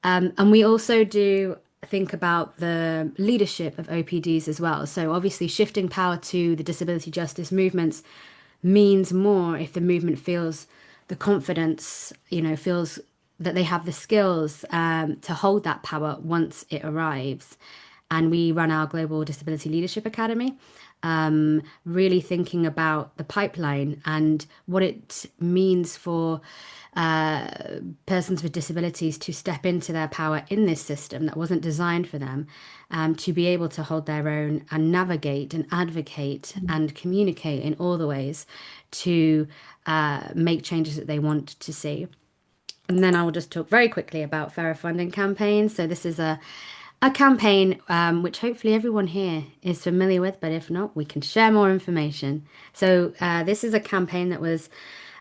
And we also do think about the leadership of OPDs as well. So obviously shifting power to the disability justice movements means more if the movement feels the confidence, feels that they have the skills to hold that power once it arrives. And we run our Global Disability Leadership Academy, really thinking about the pipeline and what it means for persons with disabilities to step into their power in this system that wasn't designed for them, to be able to hold their own and navigate and advocate and communicate in all the ways to make changes that they want to see. And then I will just talk very quickly about fairer funding campaigns. So this is a campaign which hopefully everyone here is familiar with, but if not, we can share more information. So this is a campaign that was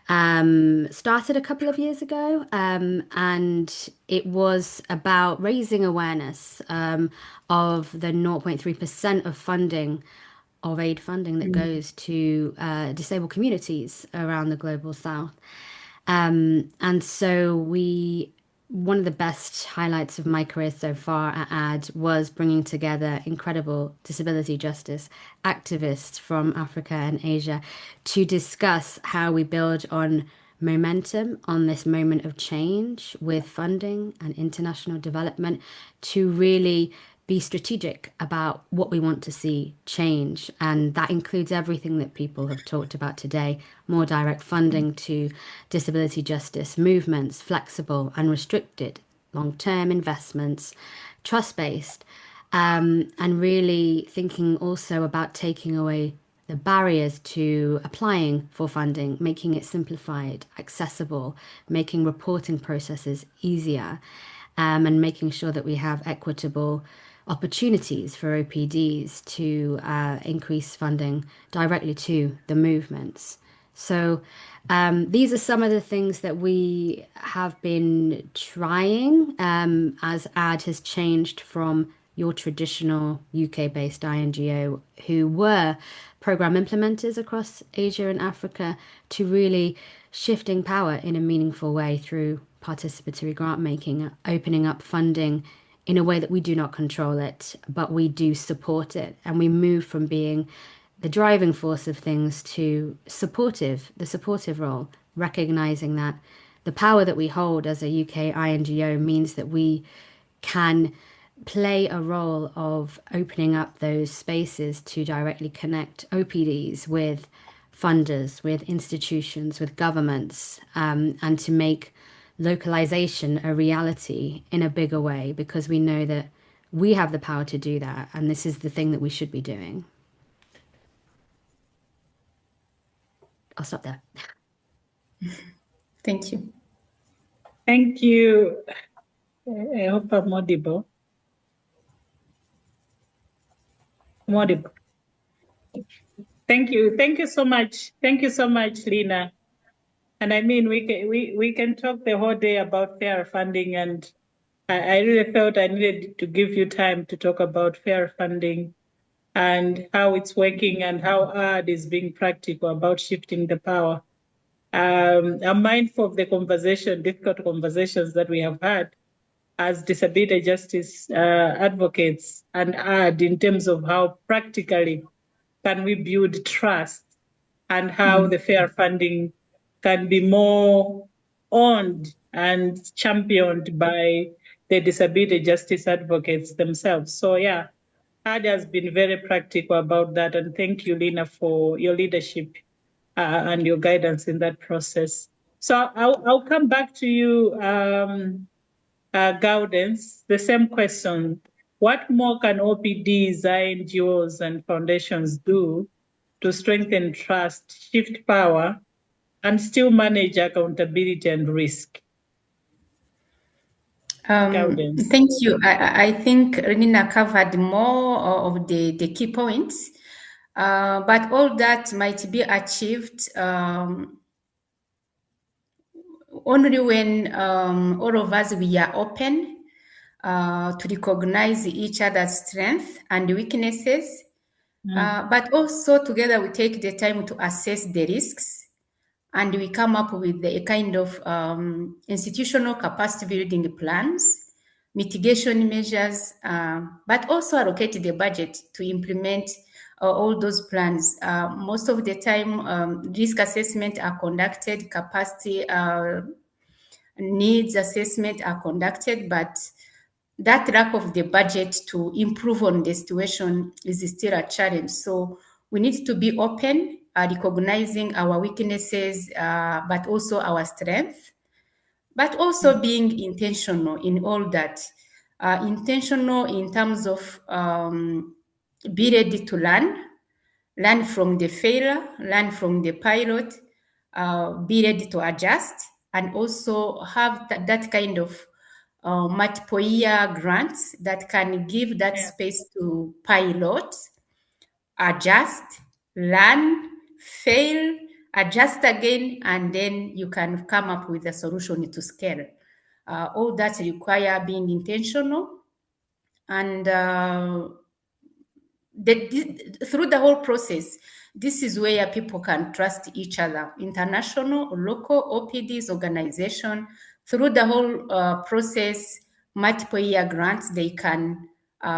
started a couple of years ago, and it was about raising awareness of the 0.3% of funding, of aid funding that goes to disabled communities around the global south. And so one of the best highlights of my career so far at AD was bringing together incredible disability justice activists from Africa and Asia to discuss how we build on momentum on this moment of change with funding and international development to really be strategic about what we want to see change. And that includes everything that people have talked about today: more direct funding to disability justice movements, flexible, unrestricted, long-term investments, trust-based, and really thinking also about taking away the barriers to applying for funding, making it simplified, accessible, making reporting processes easier, and making sure that we have equitable opportunities for OPDs to increase funding directly to the movements. So these are some of the things that we have been trying as AD has changed from your traditional UK-based INGO who were program implementers across Asia and Africa to really shifting power in a meaningful way through participatory grant making, opening up funding in a way that we do not control it, but we do support it. And we move from being the driving force of things to the supportive role, recognizing that the power that we hold as a UK INGO means that we can play a role of opening up those spaces to directly connect OPDs with funders, with institutions, with governments, and to make localization a reality in a bigger way, because we know that we have the power to do that, and this is the thing that we should be doing. I'll stop there. Thank you. Thank you. I hope I'm audible. I'm audible. Thank you. Thank you so much. Thank you so much, Lina. And I mean, we can talk the whole day about fair funding, and I really felt I needed to give you time to talk about fair funding and how it's working and how AD is being practical about shifting the power. I'm mindful of the difficult conversations that we have had as disability justice advocates and add in terms of how practically can we build trust and how the fair funding can be more owned and championed by the disability justice advocates themselves. So yeah, Ad has been very practical about that. And thank you, Lina, for your leadership and your guidance in that process. So I'll come back to you, Gaudens, the same question. What more can OPDs, NGOs, and foundations do to strengthen trust, shift power, and still manage accountability and risk? Gaudens. Thank you. I think Renina covered more of the key points, but all that might be achieved only when all of us we are open to recognize each other's strengths and weaknesses, but also together we take the time to assess the risks and we come up with a kind of institutional capacity building plans, mitigation measures, but also allocate the budget to implement all those plans. Most of the time, risk assessment are conducted, capacity needs assessment are conducted, but that lack of the budget to improve on the situation is still a challenge. So we need to be open, recognizing our weaknesses, but also our strength, but also being intentional in all that. Intentional in terms of be ready to learn from the failure, learn from the pilot, be ready to adjust, and also have that kind of multiple year grants that can give that space to pilot, adjust, learn, fail, adjust again, and then you can come up with a solution to scale. All that require being intentional and through the whole process, this is where people can trust each other, international, local, OPDs, organization. Through the whole process, multiple year grants, they can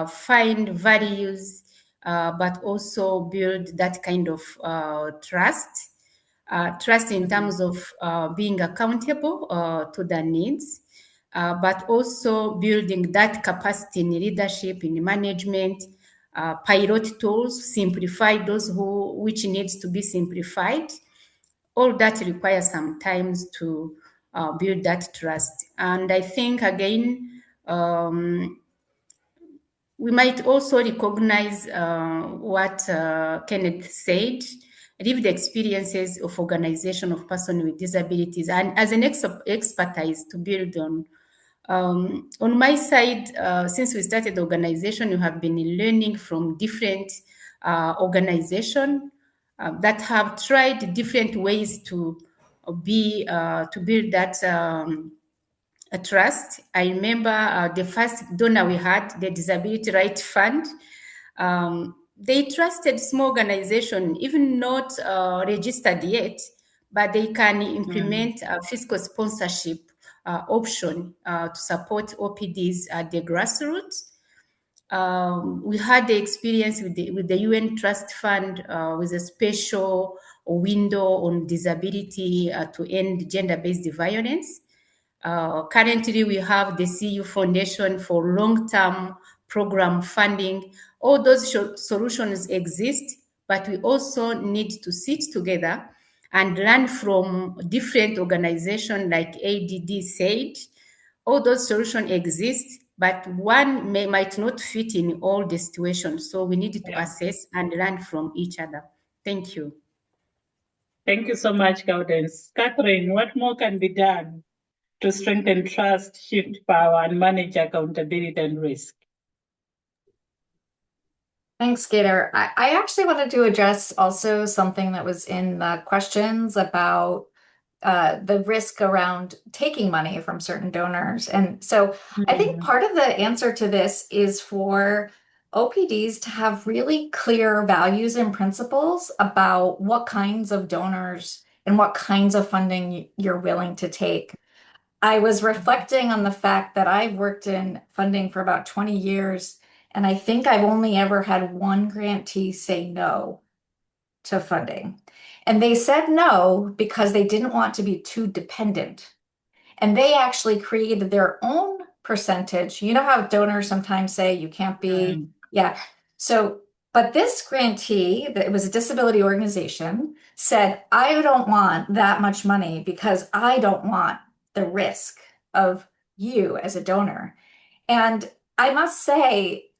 find values, but also build that kind of trust. Trust in terms of being accountable to their needs, but also building that capacity in leadership, in management, pilot tools, simplify those which needs to be simplified. All that requires some time to build that trust. And I think, again, we might also recognize what Kenneth said, lived experiences of organization of persons with disabilities, and as an expertise to build on. On my side, since we started the organization, we have been learning from different organizations that have tried different ways to build that a trust. I remember the first donor we had, the Disability Rights Fund. They trusted small organization, even not registered yet, but they can implement a fiscal sponsorship option to support OPDs at the grassroots. We had the experience with the UN Trust Fund with a special window on disability to end gender-based violence. Currently, we have the CU Foundation for long-term program funding. All those solutions exist, but we also need to sit together and learn from different organizations like ADD said. All those solutions exist, but one might not fit in all the situations. So we need to assess and learn from each other. Thank you. Thank you so much, Gaudens. Catherine, what more can be done to strengthen trust, shift power, and manage accountability and risk? Thanks, Gator. I actually wanted to address also something that was in the questions about the risk around taking money from certain donors. And so I think part of the answer to this is for OPDs to have really clear values and principles about what kinds of donors and what kinds of funding you're willing to take. I was reflecting on the fact that I've worked in funding for about 20 years, and I think I've only ever had one grantee say no to funding. And they said no because they didn't want to be too dependent. And they actually created their own percentage. You know how donors sometimes say you can't be, yeah. So, but this grantee, that it was a disability organization, said, I don't want that much money because I don't want the risk of you as a donor. And I must say,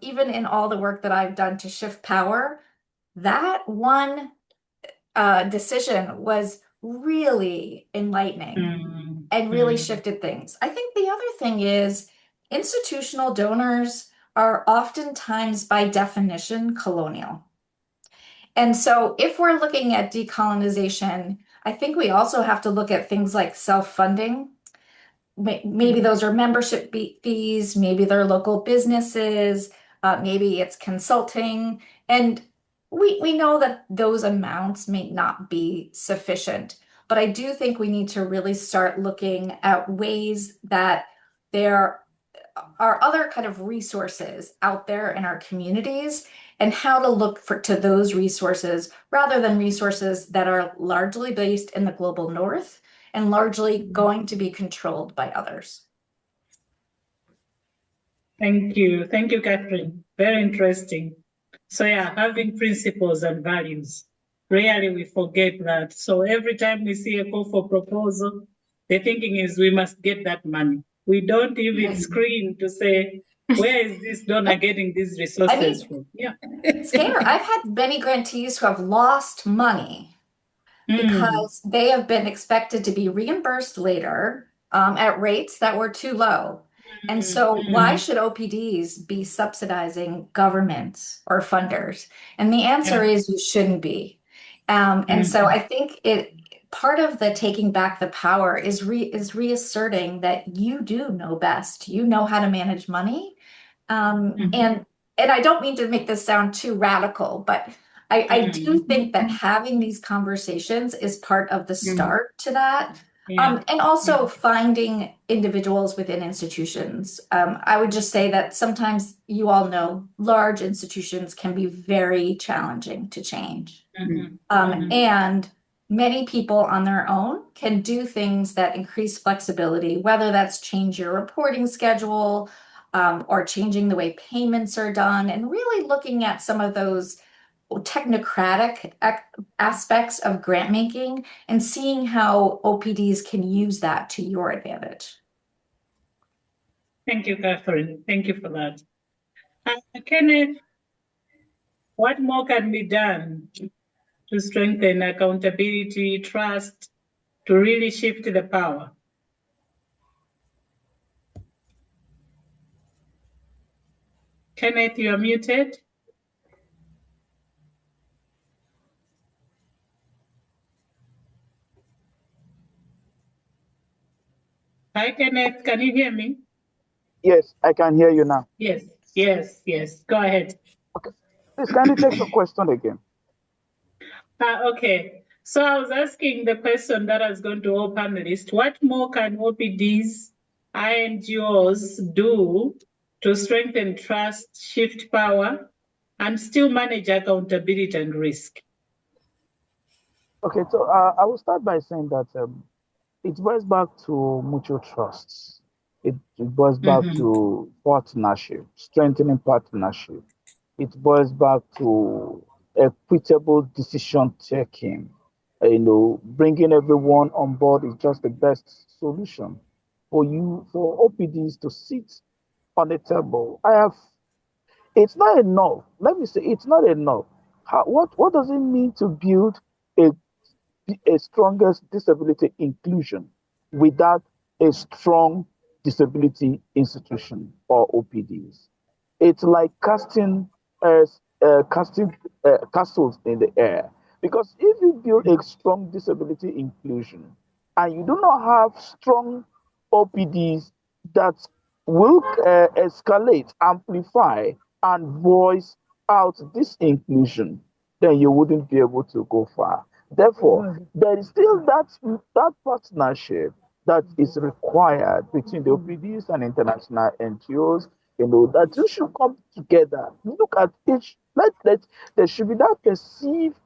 even in all the work that I've done to shift power, that one decision was really enlightening and really shifted things. I think the other thing is institutional donors are oftentimes by definition colonial. And so if we're looking at decolonization, I think we also have to look at things like self-funding. Maybe those are membership fees, maybe they're local businesses, maybe it's consulting. And we know that those amounts may not be sufficient, but I do think we need to really start looking at ways that there are other kind of resources out there in our communities and how to look to those resources rather than resources that are largely based in the global north and largely going to be controlled by others. Thank you. Thank you, Catherine. Very interesting. So yeah, having principles and values. Rarely we forget that. So every time we see a call for proposal, the thinking is we must get that money. We don't even screen to say, where is this donor getting these resources from? Yeah. Skater, I've had many grantees who have lost money because they have been expected to be reimbursed later at rates that were too low. And so why should OPDs be subsidizing governments or funders? And the answer is you shouldn't be. And so I think part of the taking back the power is reasserting that you do know best. You know how to manage money. And I don't mean to make this sound too radical, but I do think that having these conversations is part of the start to that. And also finding individuals within institutions. I would just say that sometimes you all know large institutions can be very challenging to change. And many people on their own can do things that increase flexibility, whether that's change your reporting schedule, or changing the way payments are done, and really looking at some of those technocratic aspects of grant making and seeing how OPDs can use that to your advantage. Thank you, Catherine. Thank you for that. Kenneth, what more can be done to strengthen accountability, trust, to really shift the power? Kenneth, you are muted. Hi, Kenneth, can you hear me? Yes, I can hear you now. Yes. Go ahead. Okay. Please, can you take the question again? Okay. So I was asking the question that has gone to all panelists, what more can OPDs, NGOs do to strengthen trust, shift power, and still manage accountability and risk? Okay, so I will start by saying that it boils back to mutual trusts. It boils back to partnership, strengthening partnership. It boils back to equitable decision taking. Bringing everyone on board is just the best solution for OPDs to sit on the table. It's not enough. Let me say, it's not enough. What does it mean to build a strongest disability inclusion without a strong disability institution or OPDs? It's like casting castles in the air. Because if you build a strong disability inclusion and you do not have strong OPDs that will escalate, amplify, and voice out this inclusion, then you wouldn't be able to go far. Therefore, there is still that partnership that is required between the OPDs and international NGOs, that you should come together, look at each, there should be that perceived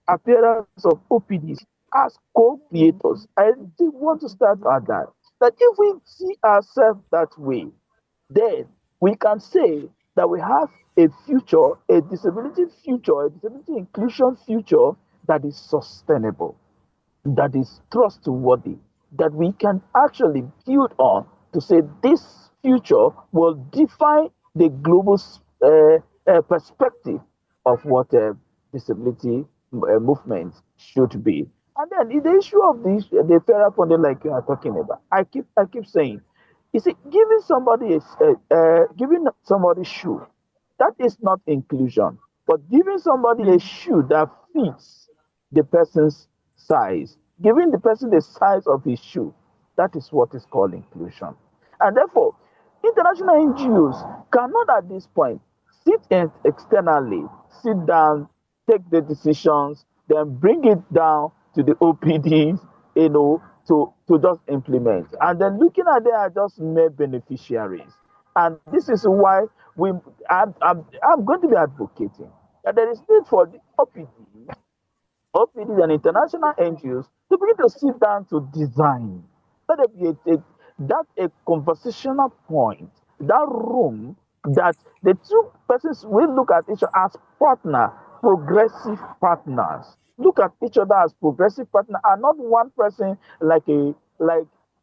appearance of OPDs as co-creators. I do want to start at that if we see ourselves that way, then we can say that we have a future, a disability future, a disability inclusion future that is sustainable, that is trustworthy, that we can actually build on to say this future will define the global perspective of what disability movement should be. And then in the issue of the fairer funding, like you are talking about, I keep saying, you see, giving somebody shoe, that is not inclusion, but giving somebody a shoe that fits the person's size, giving the person the size of his shoe, that is what is called inclusion. And therefore, international NGOs cannot at this point externally, sit down, take the decisions, then bring it down to the OPDs, to just implement. And then looking at them as just mere beneficiaries. And this is why I'm going to be advocating that there is need for the OPDs and international NGOs to begin to sit down to design. Let there be a conversational point, that room that the two persons will look at each other as progressive partners. Look at each other as progressive partner, and not one person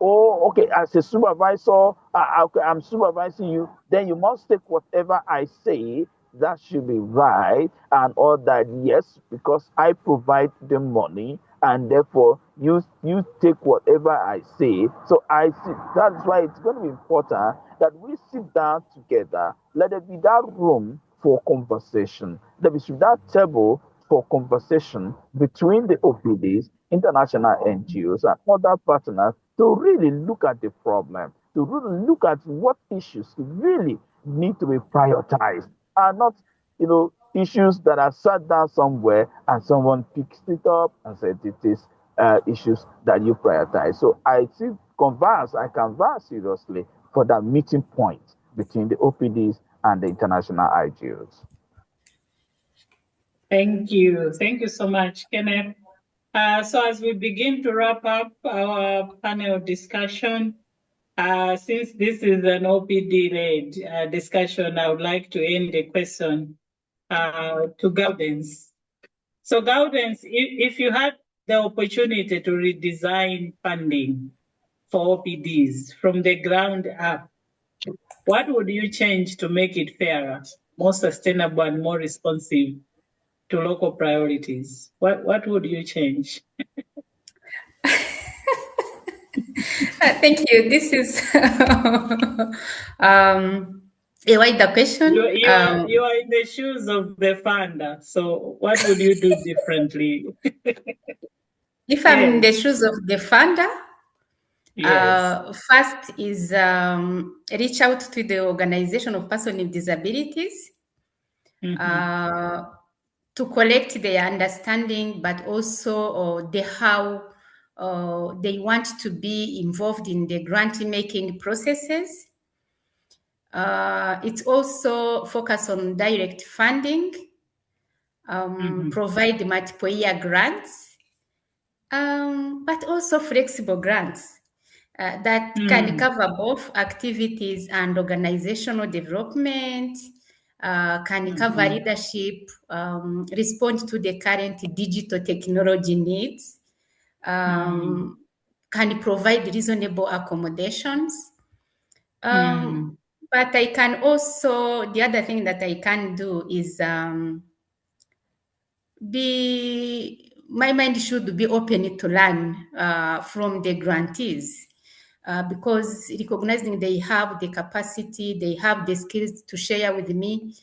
oh, okay, as a supervisor, okay, I'm supervising you, then you must take whatever I say. That should be right, and all that. Yes, because I provide the money, and therefore you take whatever I say. So I see that's why it's going to be important that we sit down together. Let there be that room for conversation. There should be that table for conversation between the OPDs, international NGOs, and other partners to really look at the problem, to really look at what issues really need to be prioritized, and not, issues that are sat down somewhere and someone picks it up and said it is issues that you prioritize. So I canvass seriously for that meeting point between the OPDs and the international NGOs. Thank you. Thank you so much, Kenneth. So as we begin to wrap up our panel discussion, since this is an OPD-led discussion, I would like to end the question to Gaudence. So Gaudence, if you had the opportunity to redesign funding for OPDs from the ground up, what would you change to make it fairer, more sustainable, and more responsive to local priorities? What would you change? Thank you. This is a wider question. You are in the shoes of the funder, so what would you do differently? If I'm in the shoes of the funder, yes. First is reach out to the organization of persons with disabilities to collect their understanding, but also the how they want to be involved in the grant making processes. It's also focus on direct funding, provide multiple year grants, but also flexible grants that can cover both activities and organizational development, can cover leadership, respond to the current digital technology needs, can provide reasonable accommodations. But I can also, the other thing that I can do is my mind should be open to learn from the grantees, because recognizing they have the capacity, they have the skills to share with me,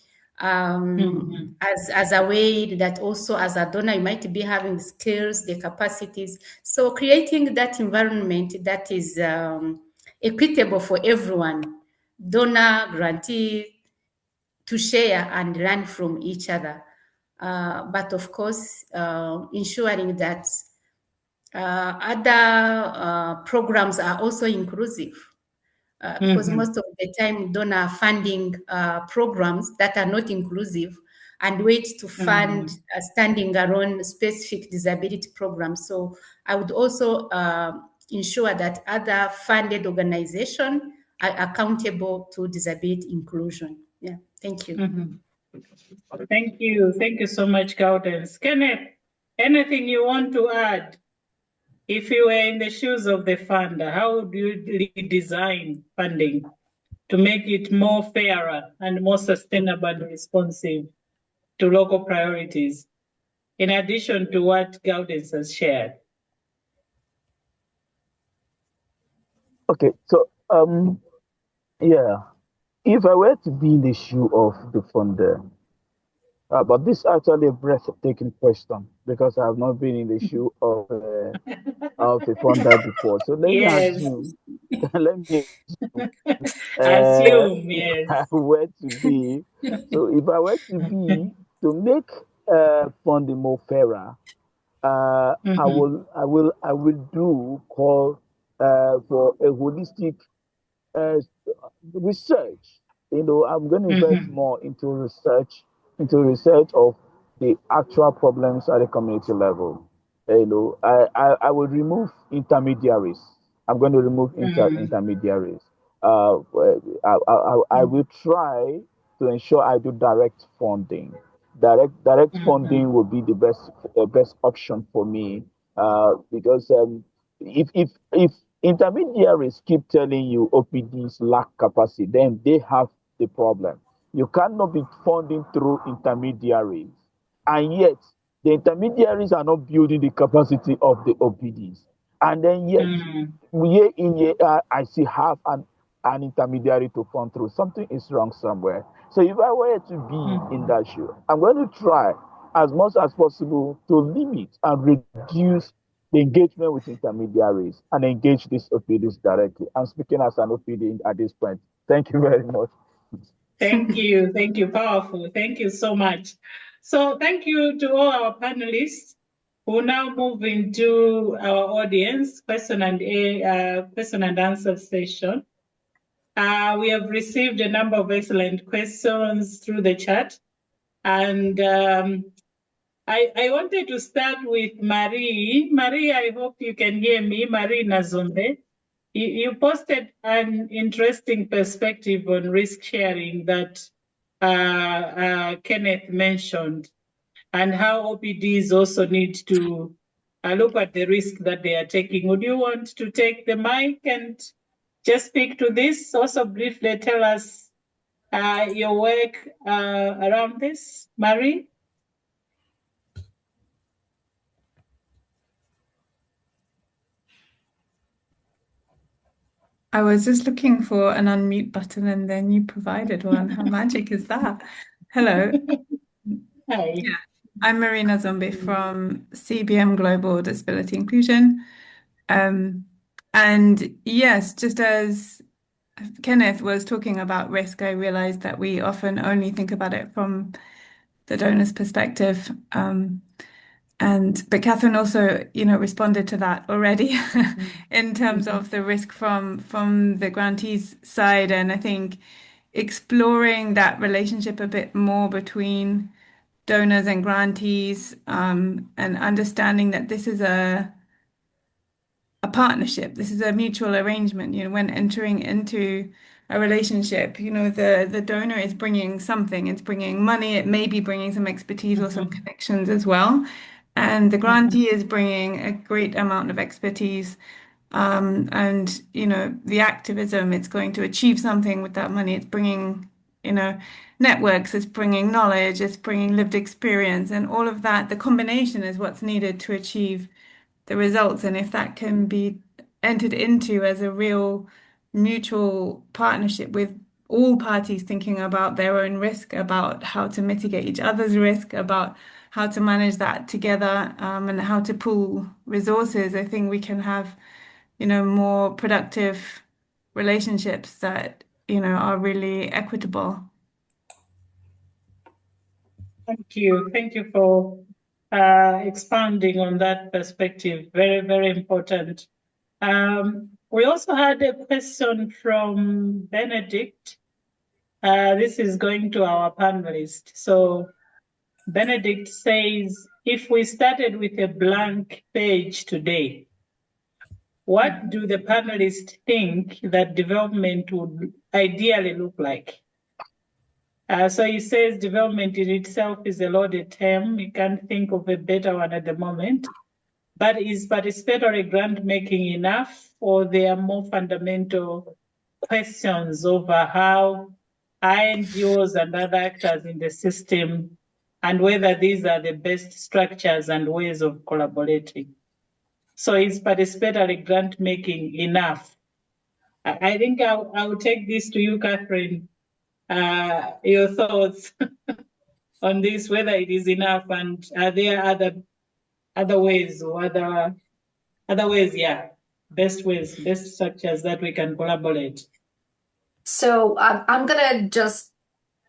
as a way that also as a donor, you might be having the skills, the capacities. So creating that environment that is equitable for everyone, donor, grantee, to share and learn from each other. But of course, ensuring that Other programs are also inclusive. Because most of the time donor funding programs that are not inclusive and wait to fund standing alone specific disability programs. So I would also ensure that other funded organizations are accountable to disability inclusion. Yeah, thank you. Thank you. Thank you so much, Gaudens. Kenneth, anything you want to add? If you were in the shoes of the funder, how would you design funding to make it more fairer and more sustainable and responsive to local priorities, in addition to what Gaudens has shared? Okay, so yeah, if I were to be in the shoe of the funder, but this is actually a breathtaking question because I have not been in the shoe of a funder before. So let me Yes. assume, let me assume, Assume, if yes. I were to be, so if I were to be to make funding more fairer, I will do call for a holistic uh, research. I'm going to invest more into research of the actual problems at the community level. I will remove intermediaries. I'm going to remove intermediaries. I will try to ensure I do direct funding. Direct funding will be the best option for me because if intermediaries keep telling you OPDs lack capacity, then they have the problem. You cannot be funding through intermediaries, and yet the intermediaries are not building the capacity of the OPDs. And then yet, year in year I still have an intermediary to fund through. Something is wrong somewhere. So if I were to be in that shoe, I'm going to try as much as possible to limit and reduce the engagement with intermediaries and engage these OPDs directly. I'm speaking as an OPD at this point. Thank you very much. Thank you. Thank you. Powerful. Thank you so much. So thank you to all our panelists. We'll now move into our audience question and answer session. We have received a number of excellent questions through the chat. And I wanted to start with Marie. Marie, I hope you can hear me. Marie Nazombe. You posted an interesting perspective on risk sharing that Kenneth mentioned, and how OPDs also need to look at the risk that they are taking. Would you want to take the mic and just speak to this? Also briefly tell us your work around this, Marie? I was just looking for an unmute button and then you provided one. How magic is that? Hello. Hi. Yeah, I'm Marina Zombie from CBM Global Disability Inclusion. And yes, just as Kenneth was talking about risk, I realized that we often only think about it from the donor's perspective. But Catherine also, responded to that already in terms of the risk from the grantees side. And I think exploring that relationship a bit more between donors and grantees, and understanding that this is a partnership. This is a mutual arrangement. When entering into a relationship, the donor is bringing something. It's bringing money. It may be bringing some expertise or some connections as well. And the grantee is bringing a great amount of expertise. And, the activism, it's going to achieve something with that money. It's bringing, networks, it's bringing knowledge, it's bringing lived experience, and all of that. The combination is what's needed to achieve the results. And if that can be entered into as a real mutual partnership with all parties thinking about their own risk, about how to mitigate each other's risk, about how to manage that together, and how to pool resources, I think we can have, more productive relationships that, are really equitable. Thank you. Thank you for expanding on that perspective. Very, very important. We also had a question from Benedict. This is going to our panelist. So Benedict says, if we started with a blank page today, what do the panelists think that development would ideally look like? So he says development in itself is a loaded term. You can't think of a better one at the moment. But is participatory grant making enough, or there are more fundamental questions over how NGOs and other actors in the system, and whether these are the best structures and ways of collaborating? So is participatory grant making enough? I think I'll take this to you, Catherine. Your thoughts on this, whether it is enough, and are there other ways or other ways, best ways, best structures that we can collaborate? So I'm gonna just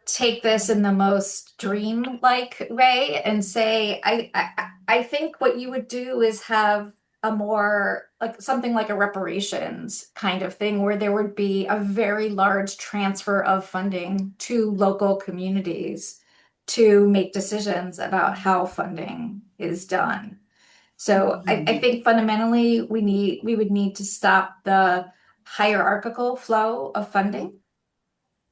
take this in the most dream-like way and say I think what you would do is have a more like something like a reparations kind of thing where there would be a very large transfer of funding to local communities to make decisions about how funding is done. So I think fundamentally we would need to stop the hierarchical flow of funding.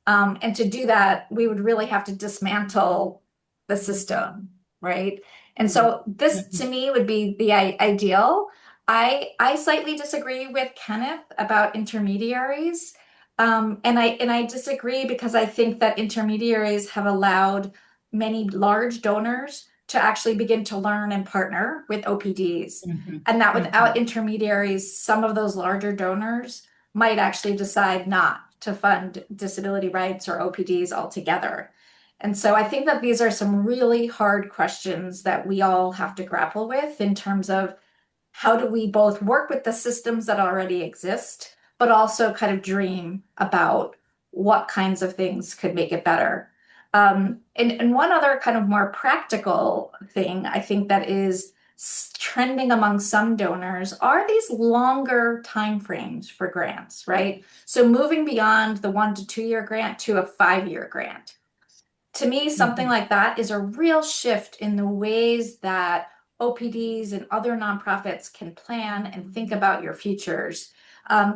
And to do that, we would really have to dismantle the system, right? And so this to me would be the ideal. I slightly disagree with Kenneth about intermediaries. And I disagree because I think that intermediaries have allowed many large donors to actually begin to learn and partner with OPDs. And that without intermediaries, some of those larger donors might actually decide not to fund disability rights or OPDs altogether. And so I think that these are some really hard questions that we all have to grapple with in terms of how do we both work with the systems that already exist, but also kind of dream about what kinds of things could make it better. And one other kind of more practical thing I think that is trending among some donors are these longer timeframes for grants, right? So moving beyond the 1 to 2 year grant to a 5-year grant. To me, something like that is a real shift in the ways that OPDs and other nonprofits can plan and think about your futures.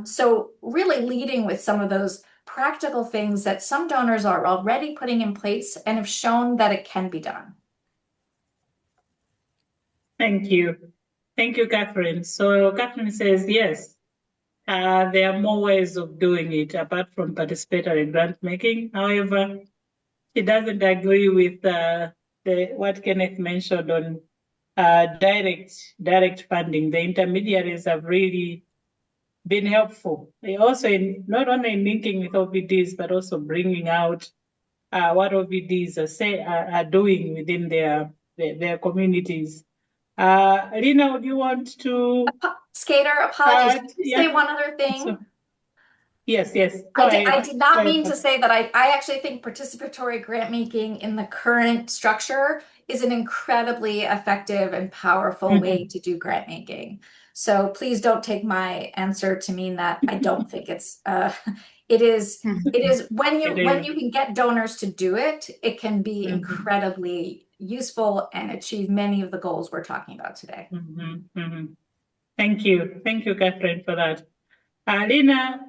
So really leading with some of those practical things that some donors are already putting in place and have shown that it can be done. Thank you. Thank you, Catherine. So Catherine says, yes, there are more ways of doing it apart from participatory grant making. However, she doesn't agree with what Kenneth mentioned on direct funding. The intermediaries have really been helpful. They also not only in linking with OPDs, but also bringing out what OPDs are doing within their communities. Lina, would you want to? Skater, apologies. Say one other thing. So, yes. I did not mean to say that I actually think participatory grant making in the current structure is an incredibly effective and powerful way to do grant making. So please don't take my answer to mean that I don't think it's it is when you can get donors to do it, it can be incredibly useful and achieve many of the goals we're talking about today. Thank you, Catherine, for that. Lina,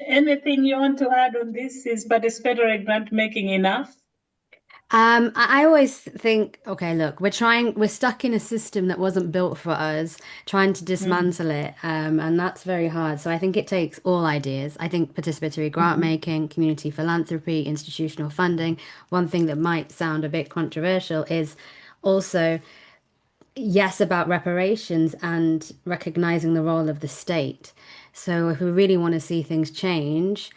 anything you want to add on this? Is participatory grant making enough? I always think, okay, look, we're stuck in a system that wasn't built for us, trying to dismantle it, and that's very hard. So I think it takes all ideas. I think participatory grant making, community philanthropy, institutional funding. One thing that might sound a bit controversial is also, yes, about reparations and recognizing the role of the state. So if we really want to see things change,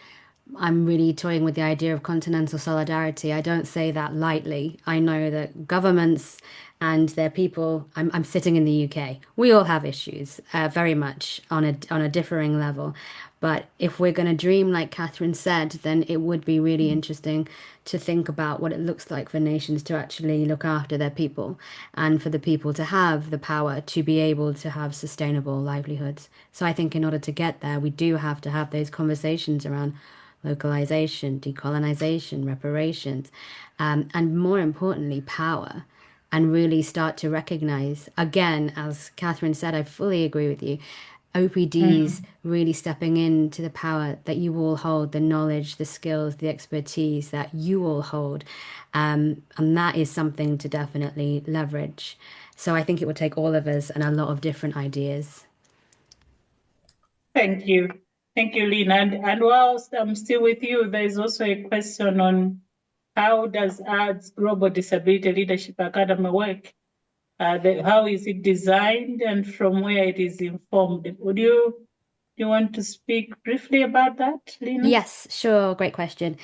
I'm really toying with the idea of continental solidarity. I don't say that lightly. I know that governments and their people, I'm sitting in the UK. We all have issues, very much on a differing level. But if we're going to dream, like Catherine said, then it would be really interesting to think about what it looks like for nations to actually look after their people and for the people to have the power to be able to have sustainable livelihoods. So I think in order to get there, we do have to have those conversations around localization, decolonization, reparations, and more importantly, power, and really start to recognize, again, as Catherine said, I fully agree with you, OPDs really stepping into the power that you all hold, the knowledge, the skills, the expertise that you all hold. And that is something to definitely leverage. So I think it would take all of us and a lot of different ideas. Thank you. Thank you, Lynn. And whilst I'm still with you, there is also a question on how does AD's Global Disability Leadership Academy work? How is it designed and from where it is informed? Do you want to speak briefly about that, Lena? Yes, sure. Great question.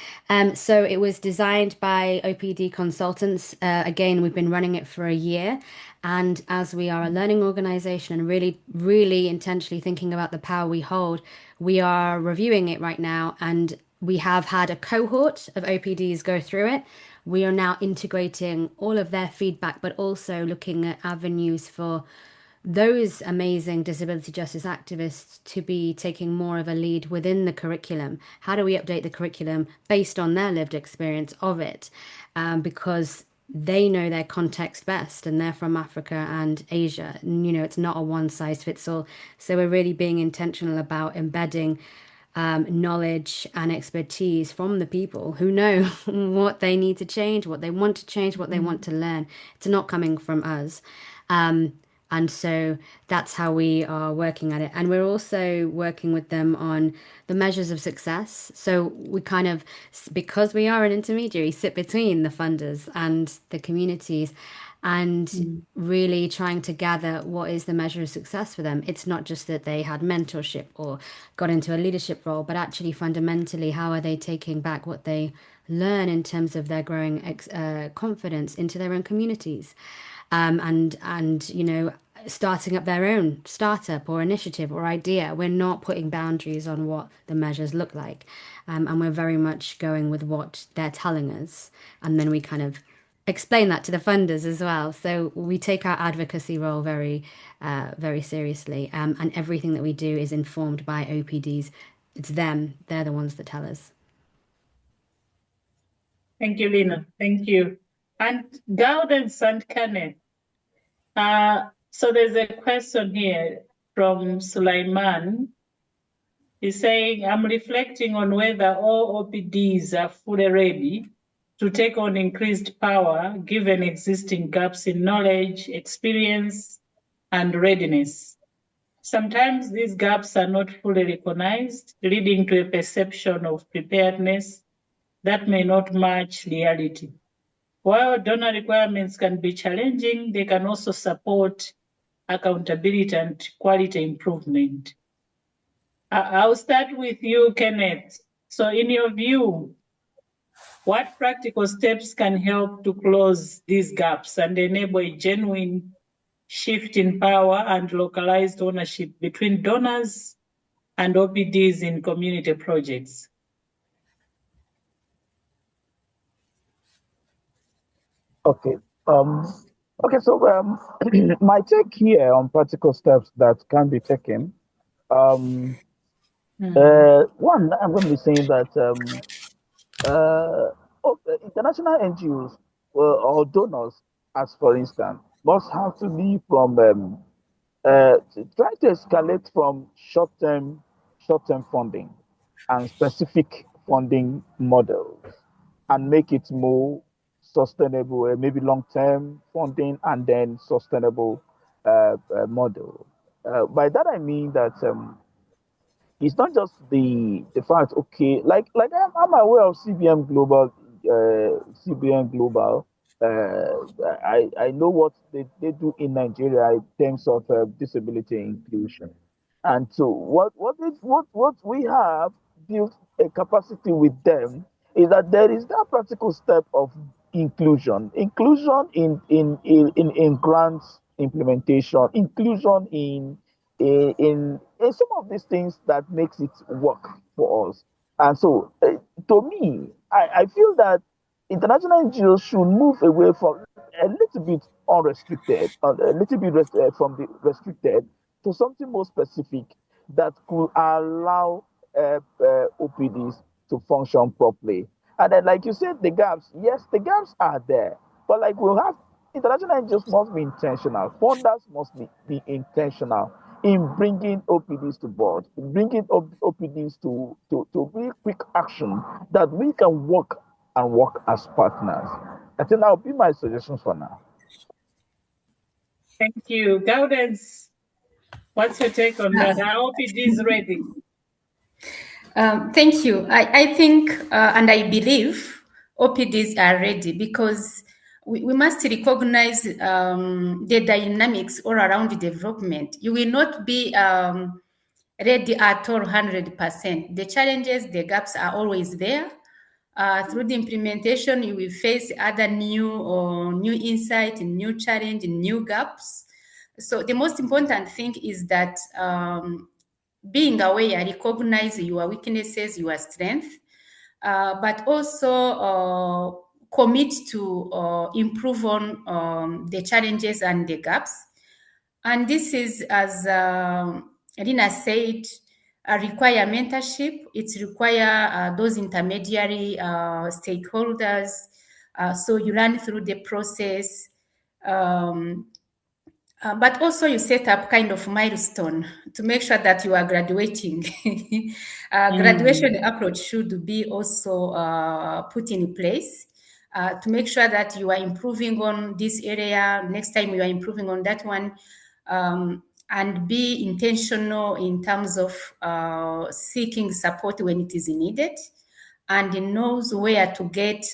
So it was designed by OPD consultants. Again, we've been running it for a year. And as we are a learning organization and really, really intentionally thinking about the power we hold, we are reviewing it right now. And we have had a cohort of OPDs go through it. We are now integrating all of their feedback, but also looking at avenues for those amazing disability justice activists to be taking more of a lead within the curriculum. How do we update the curriculum based on their lived experience of it? Because they know their context best and they're from Africa and Asia. And, it's not a one size fits all. So we're really being intentional about embedding knowledge and expertise from the people who know what they need to change, what they want to change, what they want to learn. It's not coming from us. And so that's how we are working at it. And we're also working with them on the measures of success. So we kind of, because we are an intermediary, sit between the funders and the communities and really trying to gather what is the measure of success for them. It's not just that they had mentorship or got into a leadership role, but actually fundamentally, how are they taking back what they learn in terms of their growing confidence into their own communities? And starting up their own startup or initiative or idea. We're not putting boundaries on what the measures look like, and we're very much going with what they're telling us, and then we kind of explain that to the funders as well. So we take our advocacy role very, very seriously, and everything that we do is informed by OPDs. It's them; they're the ones that tell us. Thank you, Lena. Thank you. And Gaudence and Kenneth. So there's a question here from Sulaiman. He's saying, I'm reflecting on whether all OPDs are fully ready to take on increased power given existing gaps in knowledge, experience, and readiness. Sometimes these gaps are not fully recognized, leading to a perception of preparedness that may not match reality. While donor requirements can be challenging, they can also support accountability and quality improvement. I'll start with you, Kenneth. So in your view, what practical steps can help to close these gaps and enable a genuine shift in power and localized ownership between donors and OPDs in community projects? Okay. So my take here on practical steps that can be taken. One, I'm going to be saying that international NGOs or donors, as for instance, must have to be from try to escalate from short-term funding and specific funding models and make it more sustainable, maybe long-term funding and then sustainable model. By that I mean that it's not just the fact, okay, like I'm aware of CBN Global. I know what they do in Nigeria in terms of disability inclusion, and so what we have built a capacity with them is that there is that practical step of inclusion in grants implementation, inclusion in it's some of these things that makes it work for us. And so, to me, I feel that international NGOs should move away from a little bit unrestricted, a little bit from the restricted to something more specific that could allow OPDs to function properly. And then, like you said, the gaps, yes, the gaps are there, but like we'll have international NGOs must be intentional, funders must be intentional in bringing OPDs to board, bringing OPDs to really quick action that we can work and work as partners. I think that would be my suggestions for now. Thank you. Gaudence, what's your take on that? Are OPDs ready? Thank you. I think and I believe OPDs are ready because we must recognize the dynamics all around the development. You will not be ready at all 100%. The challenges, the gaps are always there. Through the implementation, you will face other new insight, new challenge, new gaps. So the most important thing is that being aware, recognize your weaknesses, your strength, but also commit to improve on the challenges and the gaps. And this is, as Rina said, require mentorship. It's require those intermediary stakeholders. So you learn through the process. But also you set up kind of milestone to make sure that you are graduating. Graduation approach should be also put in place to make sure that you are improving on this area. Next time you are improving on that one. And be intentional in terms of seeking support when it is needed, and knows where to get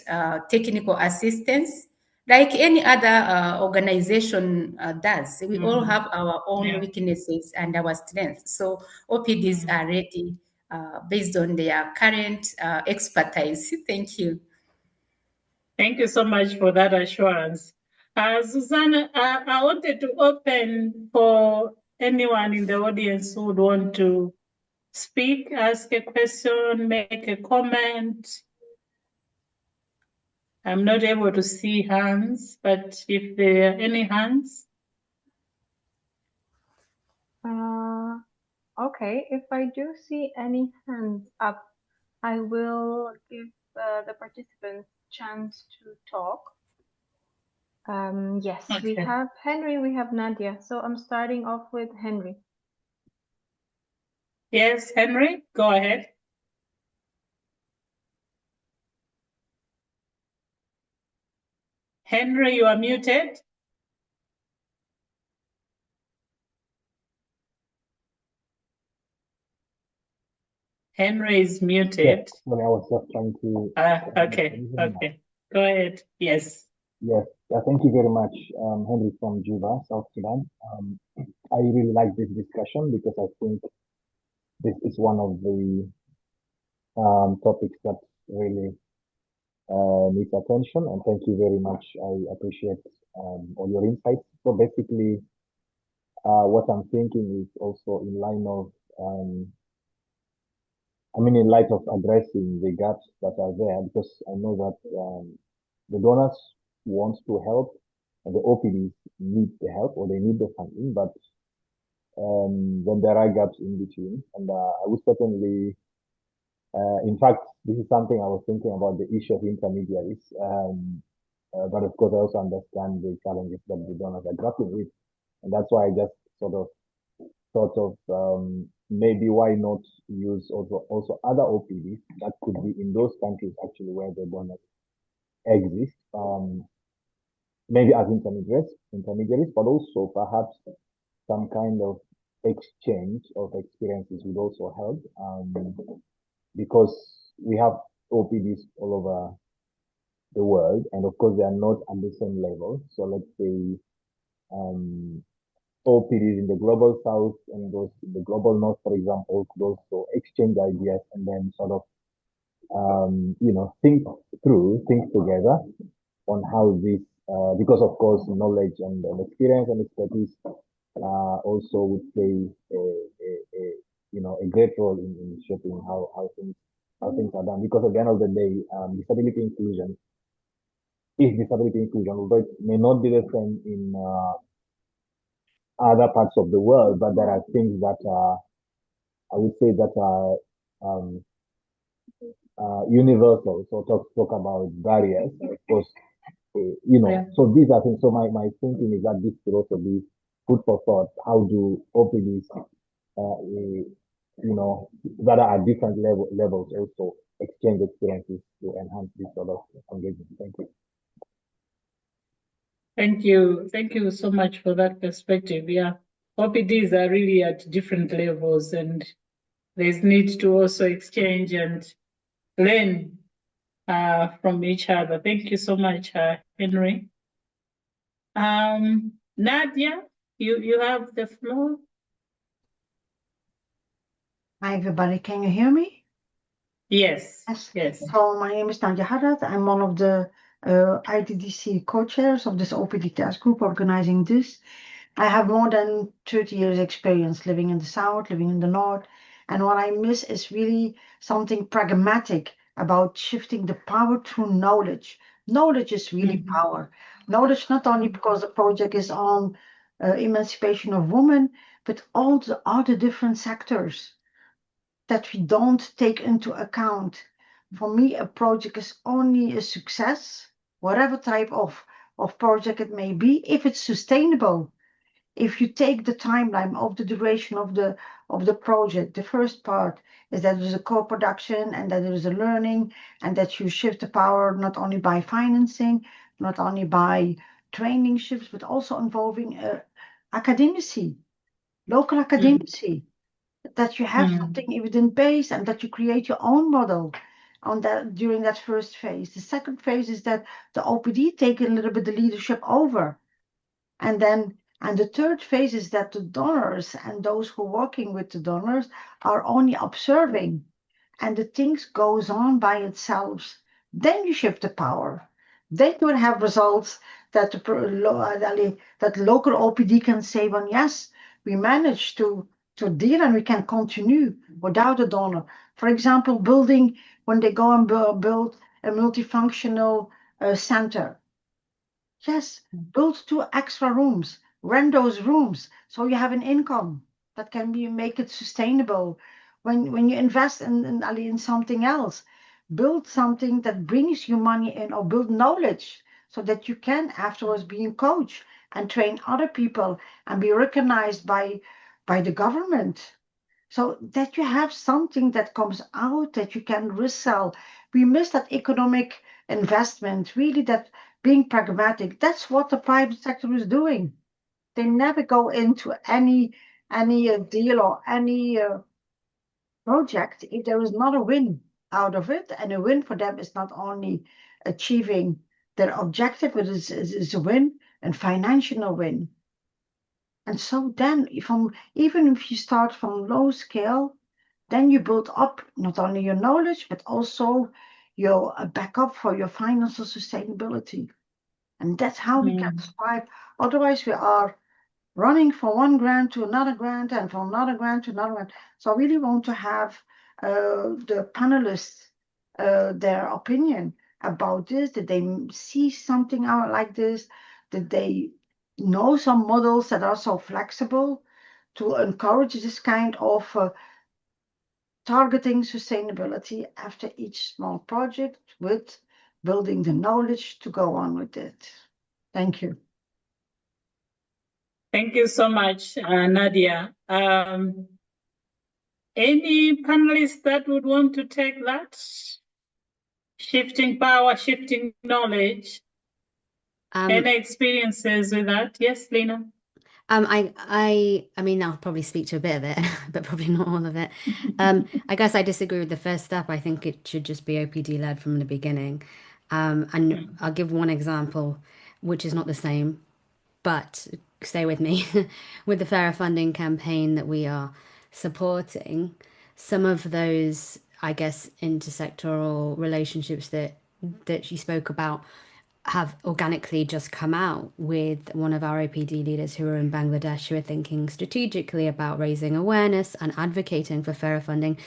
technical assistance like any other organization does. We all have our own weaknesses and our strengths. So OPDs are ready based on their current expertise. Thank you. Thank you so much for that assurance. Susanna, I wanted to open for anyone in the audience who would want to speak, ask a question, make a comment. I'm not able to see hands, but if there are any hands. Okay, if I do see any hands up, I will give the participants chance to talk. Yes, we have Henry, we have Nadia. So I'm starting off with Henry. Yes, Henry, go ahead. Henry, you are muted. Henry is muted. Yes, when I was just trying to. Okay. Go ahead. Yes. Yes, thank you very much, Henry from Juba, South Sudan. I really like this discussion because I think this is one of the topics that really needs attention. And thank you very much. I appreciate all your insights. So basically, what I'm thinking is also in line of in light of addressing the gaps that are there, because I know that the donors want to help, and the OPDs need the help or they need the funding, but then there are gaps in between. And I would certainly, in fact, this is something I was thinking about, the issue of intermediaries. But of course, I also understand the challenges that the donors are grappling with. And that's why I just sort of thought of maybe why not use also other OPDs that could be in those countries actually where the donors exist, maybe as intermediaries, but also perhaps some kind of exchange of experiences would also help, because we have OPDs all over the world, and of course they are not at the same level. So let's say OPDs in the global south and those in the global north, for example, could also exchange ideas and then sort of, think together on how this, because of course knowledge and experience and expertise also would play a great role in shaping how things are done. Because at the end of the day, disability inclusion, although it may not be the same in other parts of the world, but there are things that I would say that are um, universal. So talk about barriers, of course, Yeah. so these are things. So my thinking is that this could also be food for thought. How do OPDs, that are at different levels also exchange experiences to enhance this sort of engagement? Thank you. Thank you. Thank you so much for that perspective. Yeah. OPDs are really at different levels, and there's need to also exchange and learn from each other. Thank you so much, Henry. Nadia, you have the floor. Hi, everybody. Can you hear me? Yes. Yes. Yes. So my name is Nadia Haddad. I'm one of the IDDC co-chairs of this OPD task group organizing this. I have more than 30 years experience living in the South, living in the North. And what I miss is really something pragmatic about shifting the power through knowledge. Knowledge is really power. Knowledge not only because the project is on emancipation of women, but all the other different sectors that we don't take into account. For me, a project is only a success, whatever type of project it may be, if it's sustainable. If you take the timeline of the duration of the project, the first part is that there is a co-production and that there is a learning and that you shift the power not only by financing, not only by training shifts, but also involving academicy, local academicy, that you have something evidence-based and that you create your own model on that during that first phase. The second phase is that the OPD take a little bit the leadership over. And the third phase is that the donors and those who are working with the donors are only observing and the things goes on by itself. Then you shift the power. Then you will have results that that local OPD can say, well, yes, we managed to deal and we can continue without a donor. For example, building, when they go and build a multifunctional center. Yes, build 2 extra rooms, rent those rooms so you have an income that can make it sustainable. When you invest in something else, build something that brings you money in, or build knowledge so that you can afterwards be a coach and train other people and be recognized by the government. So that you have something that comes out that you can resell. We miss that economic investment, really, that being pragmatic. That's what the private sector is doing. They never go into any deal or any project if there is not a win out of it. And a win for them is not only achieving their objective, but it's a win and financial win. And so then, even if you start from low scale, then you build up not only your knowledge, but also your backup for your financial sustainability. And that's how we can survive. Otherwise, we are running from one grant to another grant and from another grant to another grant. So I really want to have the panelists, their opinion about this. Did they see something out like this? Did they know some models that are so flexible to encourage this kind of targeting sustainability after each small project with building the knowledge to go on with it? Thank you. Thank you so much, Nadia. Any panelists that would want to take that? Shifting power, shifting knowledge. Any experiences with that? Yes, Lena? I mean, I'll probably speak to a bit of it, but probably not all of it. I guess I disagree with the first step. I think it should just be OPD led from the beginning. And I'll give one example, which is not the same, but stay with me. With the Fairer Funding campaign that we are supporting, some of those, I guess, intersectoral relationships that you spoke about have organically just come out with one of our OPD leaders who are in Bangladesh, who are thinking strategically about raising awareness and advocating for fairer funding,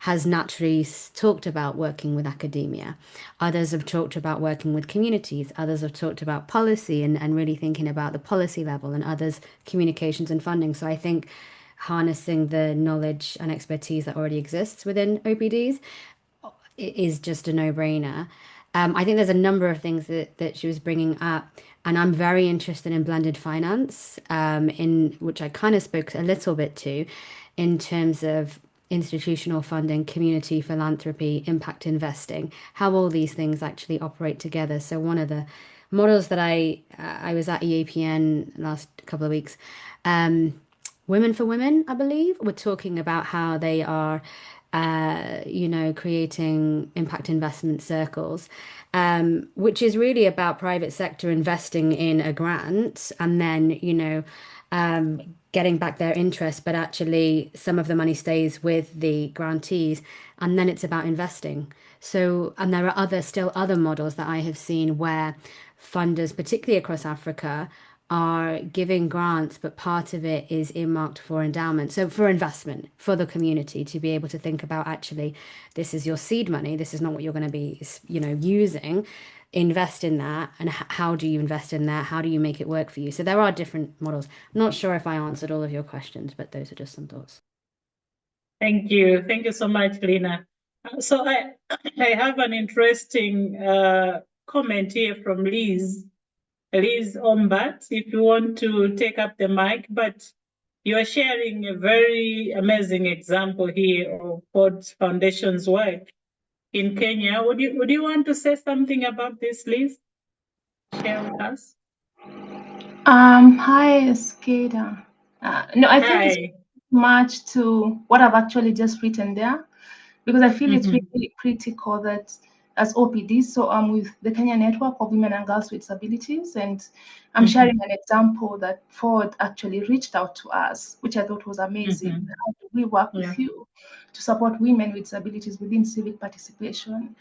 has naturally talked about working with academia. Others have talked about working with communities. Others have talked about policy and really thinking about the policy level, and others communications and funding. So I think harnessing the knowledge and expertise that already exists within OPDs is just a no-brainer. I think there's a number of things that she was bringing up, and I'm very interested in blended finance, in which I kind of spoke a little bit to, in terms of institutional funding, community philanthropy, impact investing, how all these things actually operate together. So one of the models that I was at EAPN last couple of weeks, Women for Women, I believe, were talking about how they are creating impact investment circles, which is really about private sector investing in a grant and then, getting back their interest, but actually some of the money stays with the grantees, and then it's about investing. So, and there are still other models that I have seen where funders, particularly across Africa, are giving grants, but part of it is earmarked for endowment. So for investment, for the community to be able to think about, actually, this is your seed money. This is not what you're going to be, using. Invest in that. And how do you invest in that? How do you make it work for you? So there are different models. I'm not sure if I answered all of your questions, but those are just some thoughts. Thank you. Thank you so much, Lena. So I have an interesting comment here from Liz Ombat, if you want to take up the mic, but you are sharing a very amazing example here of Ford Foundation's work in Kenya. Would you want to say something about this, Liz? Share with us. Hi, Skada. No, I think it's Hi. much to what I've actually just written there, because I feel it's really critical that as OPDs, so I'm with the Kenya Network of Women and Girls with Disabilities, and I'm sharing an example that Ford actually reached out to us, which I thought was amazing. How do we work with you to support women with disabilities within civic participation?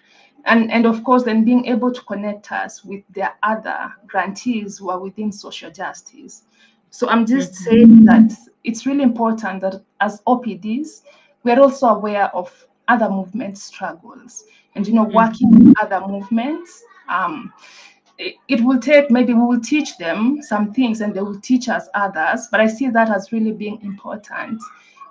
And of course, then being able to connect us with their other grantees who are within social justice. So I'm just saying that it's really important that as OPDs, we're also aware of other movement struggles and, working with other movements. It will take, maybe we will teach them some things and they will teach us others, but I see that as really being important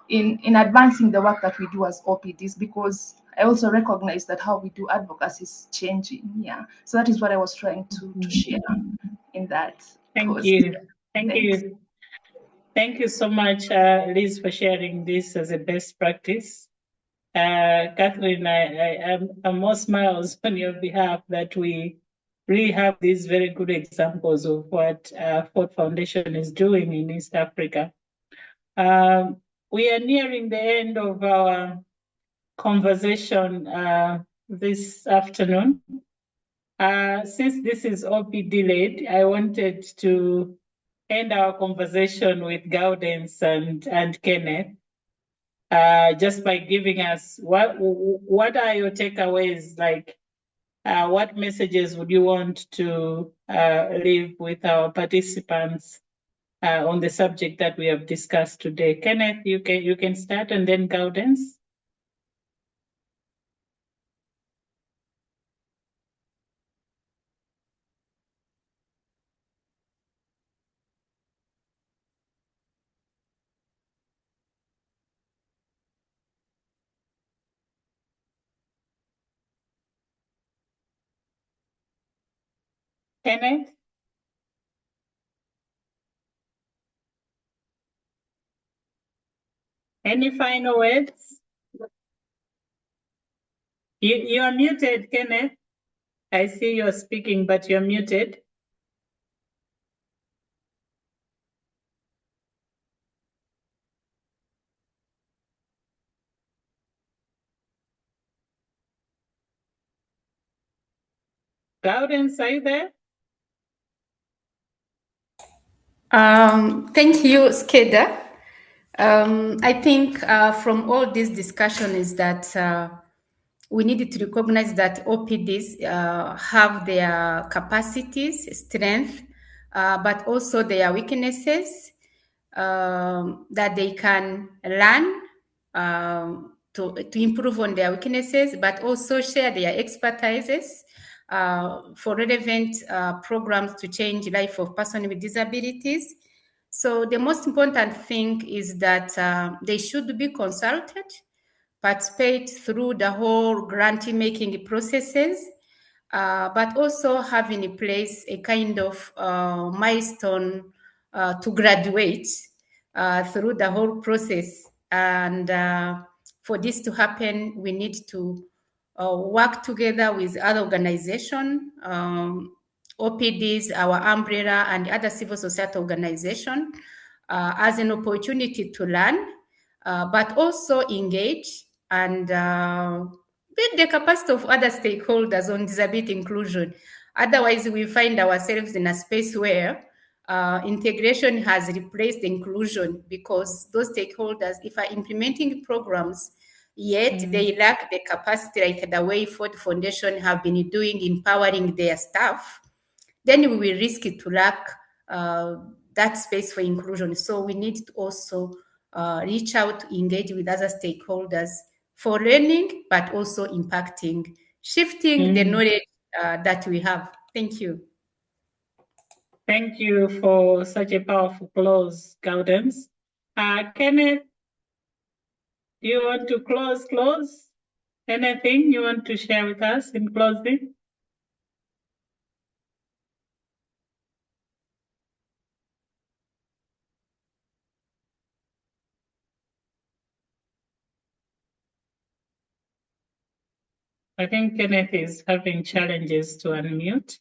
in advancing the work that we do as OPDs, because I also recognize that how we do advocacy is changing. Yeah. So that is what I was trying to share in that. Thank you. Thank you. Thank you so much, Liz, for sharing this as a best practice. Catherine, I'm more smiles on your behalf that we really have these very good examples of what Ford Foundation is doing in East Africa. We are nearing the end of our conversation this afternoon. Since this is OPD led, I wanted to end our conversation with Gaudence and Kenneth, just by giving us what are your takeaways, like what messages would you want to leave with our participants on the subject that we have discussed today? Kenneth, you can start, and then Gaudence. Kenneth? Any final words? You are muted, Kenneth. I see you're speaking, but you're muted. Gaudence, are you there? Thank you, Skeda. I think from all this discussion is that we need to recognize that OPDs have their capacities, strength, but also their weaknesses, that they can learn to improve on their weaknesses, but also share their expertises for relevant programs to change the life of persons with disabilities. So the most important thing is that they should be consulted, participate through the whole grant making processes, but also have in place a kind of milestone to graduate through the whole process. And for this to happen, we need to work together with other organizations, OPDs, our umbrella, and other civil society organizations as an opportunity to learn, but also engage and build the capacity of other stakeholders on disability inclusion. Otherwise, we find ourselves in a space where integration has replaced inclusion, because those stakeholders, if are implementing programs, yet they lack the capacity, like the way Ford Foundation have been doing, empowering their staff, then we will risk to lack that space for inclusion. So we need to also reach out to engage with other stakeholders for learning, but also impacting, shifting the knowledge that we have. Thank you. Thank you for such a powerful close, Gaudence. Kenneth, do you want to close? Anything you want to share with us in closing? I think Kenneth is having challenges to unmute.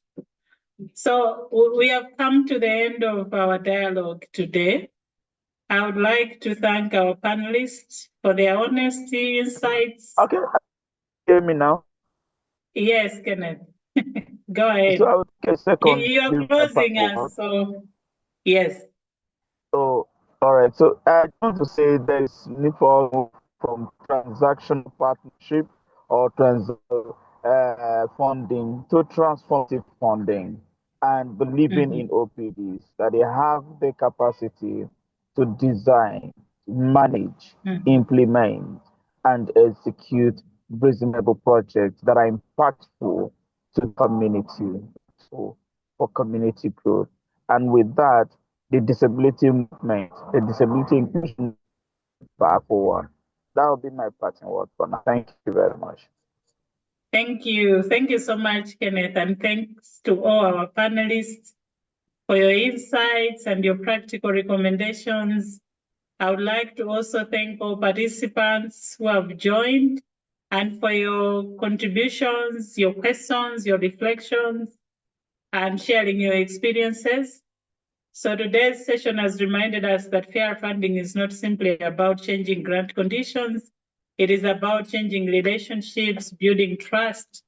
So we have come to the end of our dialogue today. I would like to thank our panelists for their honesty, insights. Okay, hear me now? Yes, Kenneth. Go ahead. So I would take a second. You are closing us, so yes. So, all right. So I want to say there is need for from transactional partnership or funding to transformative funding, and believing in OPDs that they have the capacity to design, manage, implement, and execute reasonable projects that are impactful to the community, so for community growth. And with that, the disability movement, the disability inclusion powerful one. That will be my parting word for now. Thank you very much. Thank you. Thank you so much, Kenneth. And thanks to all our panelists for your insights and your practical recommendations. I would like to also thank all participants who have joined and for your contributions, your questions, your reflections, and sharing your experiences. So today's session has reminded us that fair funding is not simply about changing grant conditions. It is about changing relationships, building trust,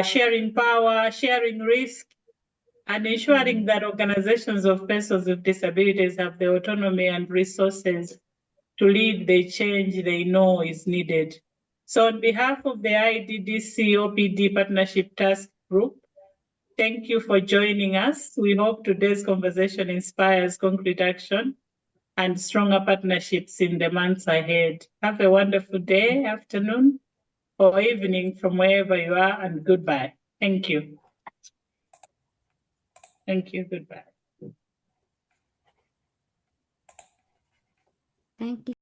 sharing power, sharing risk, and ensuring that organizations of persons with disabilities have the autonomy and resources to lead the change they know is needed. So on behalf of the IDDC OPD Partnership Task Group, thank you for joining us. We hope today's conversation inspires concrete action and stronger partnerships in the months ahead. Have a wonderful day, afternoon, or evening from wherever you are, and goodbye. Thank you. Thank you. Goodbye. Thank you.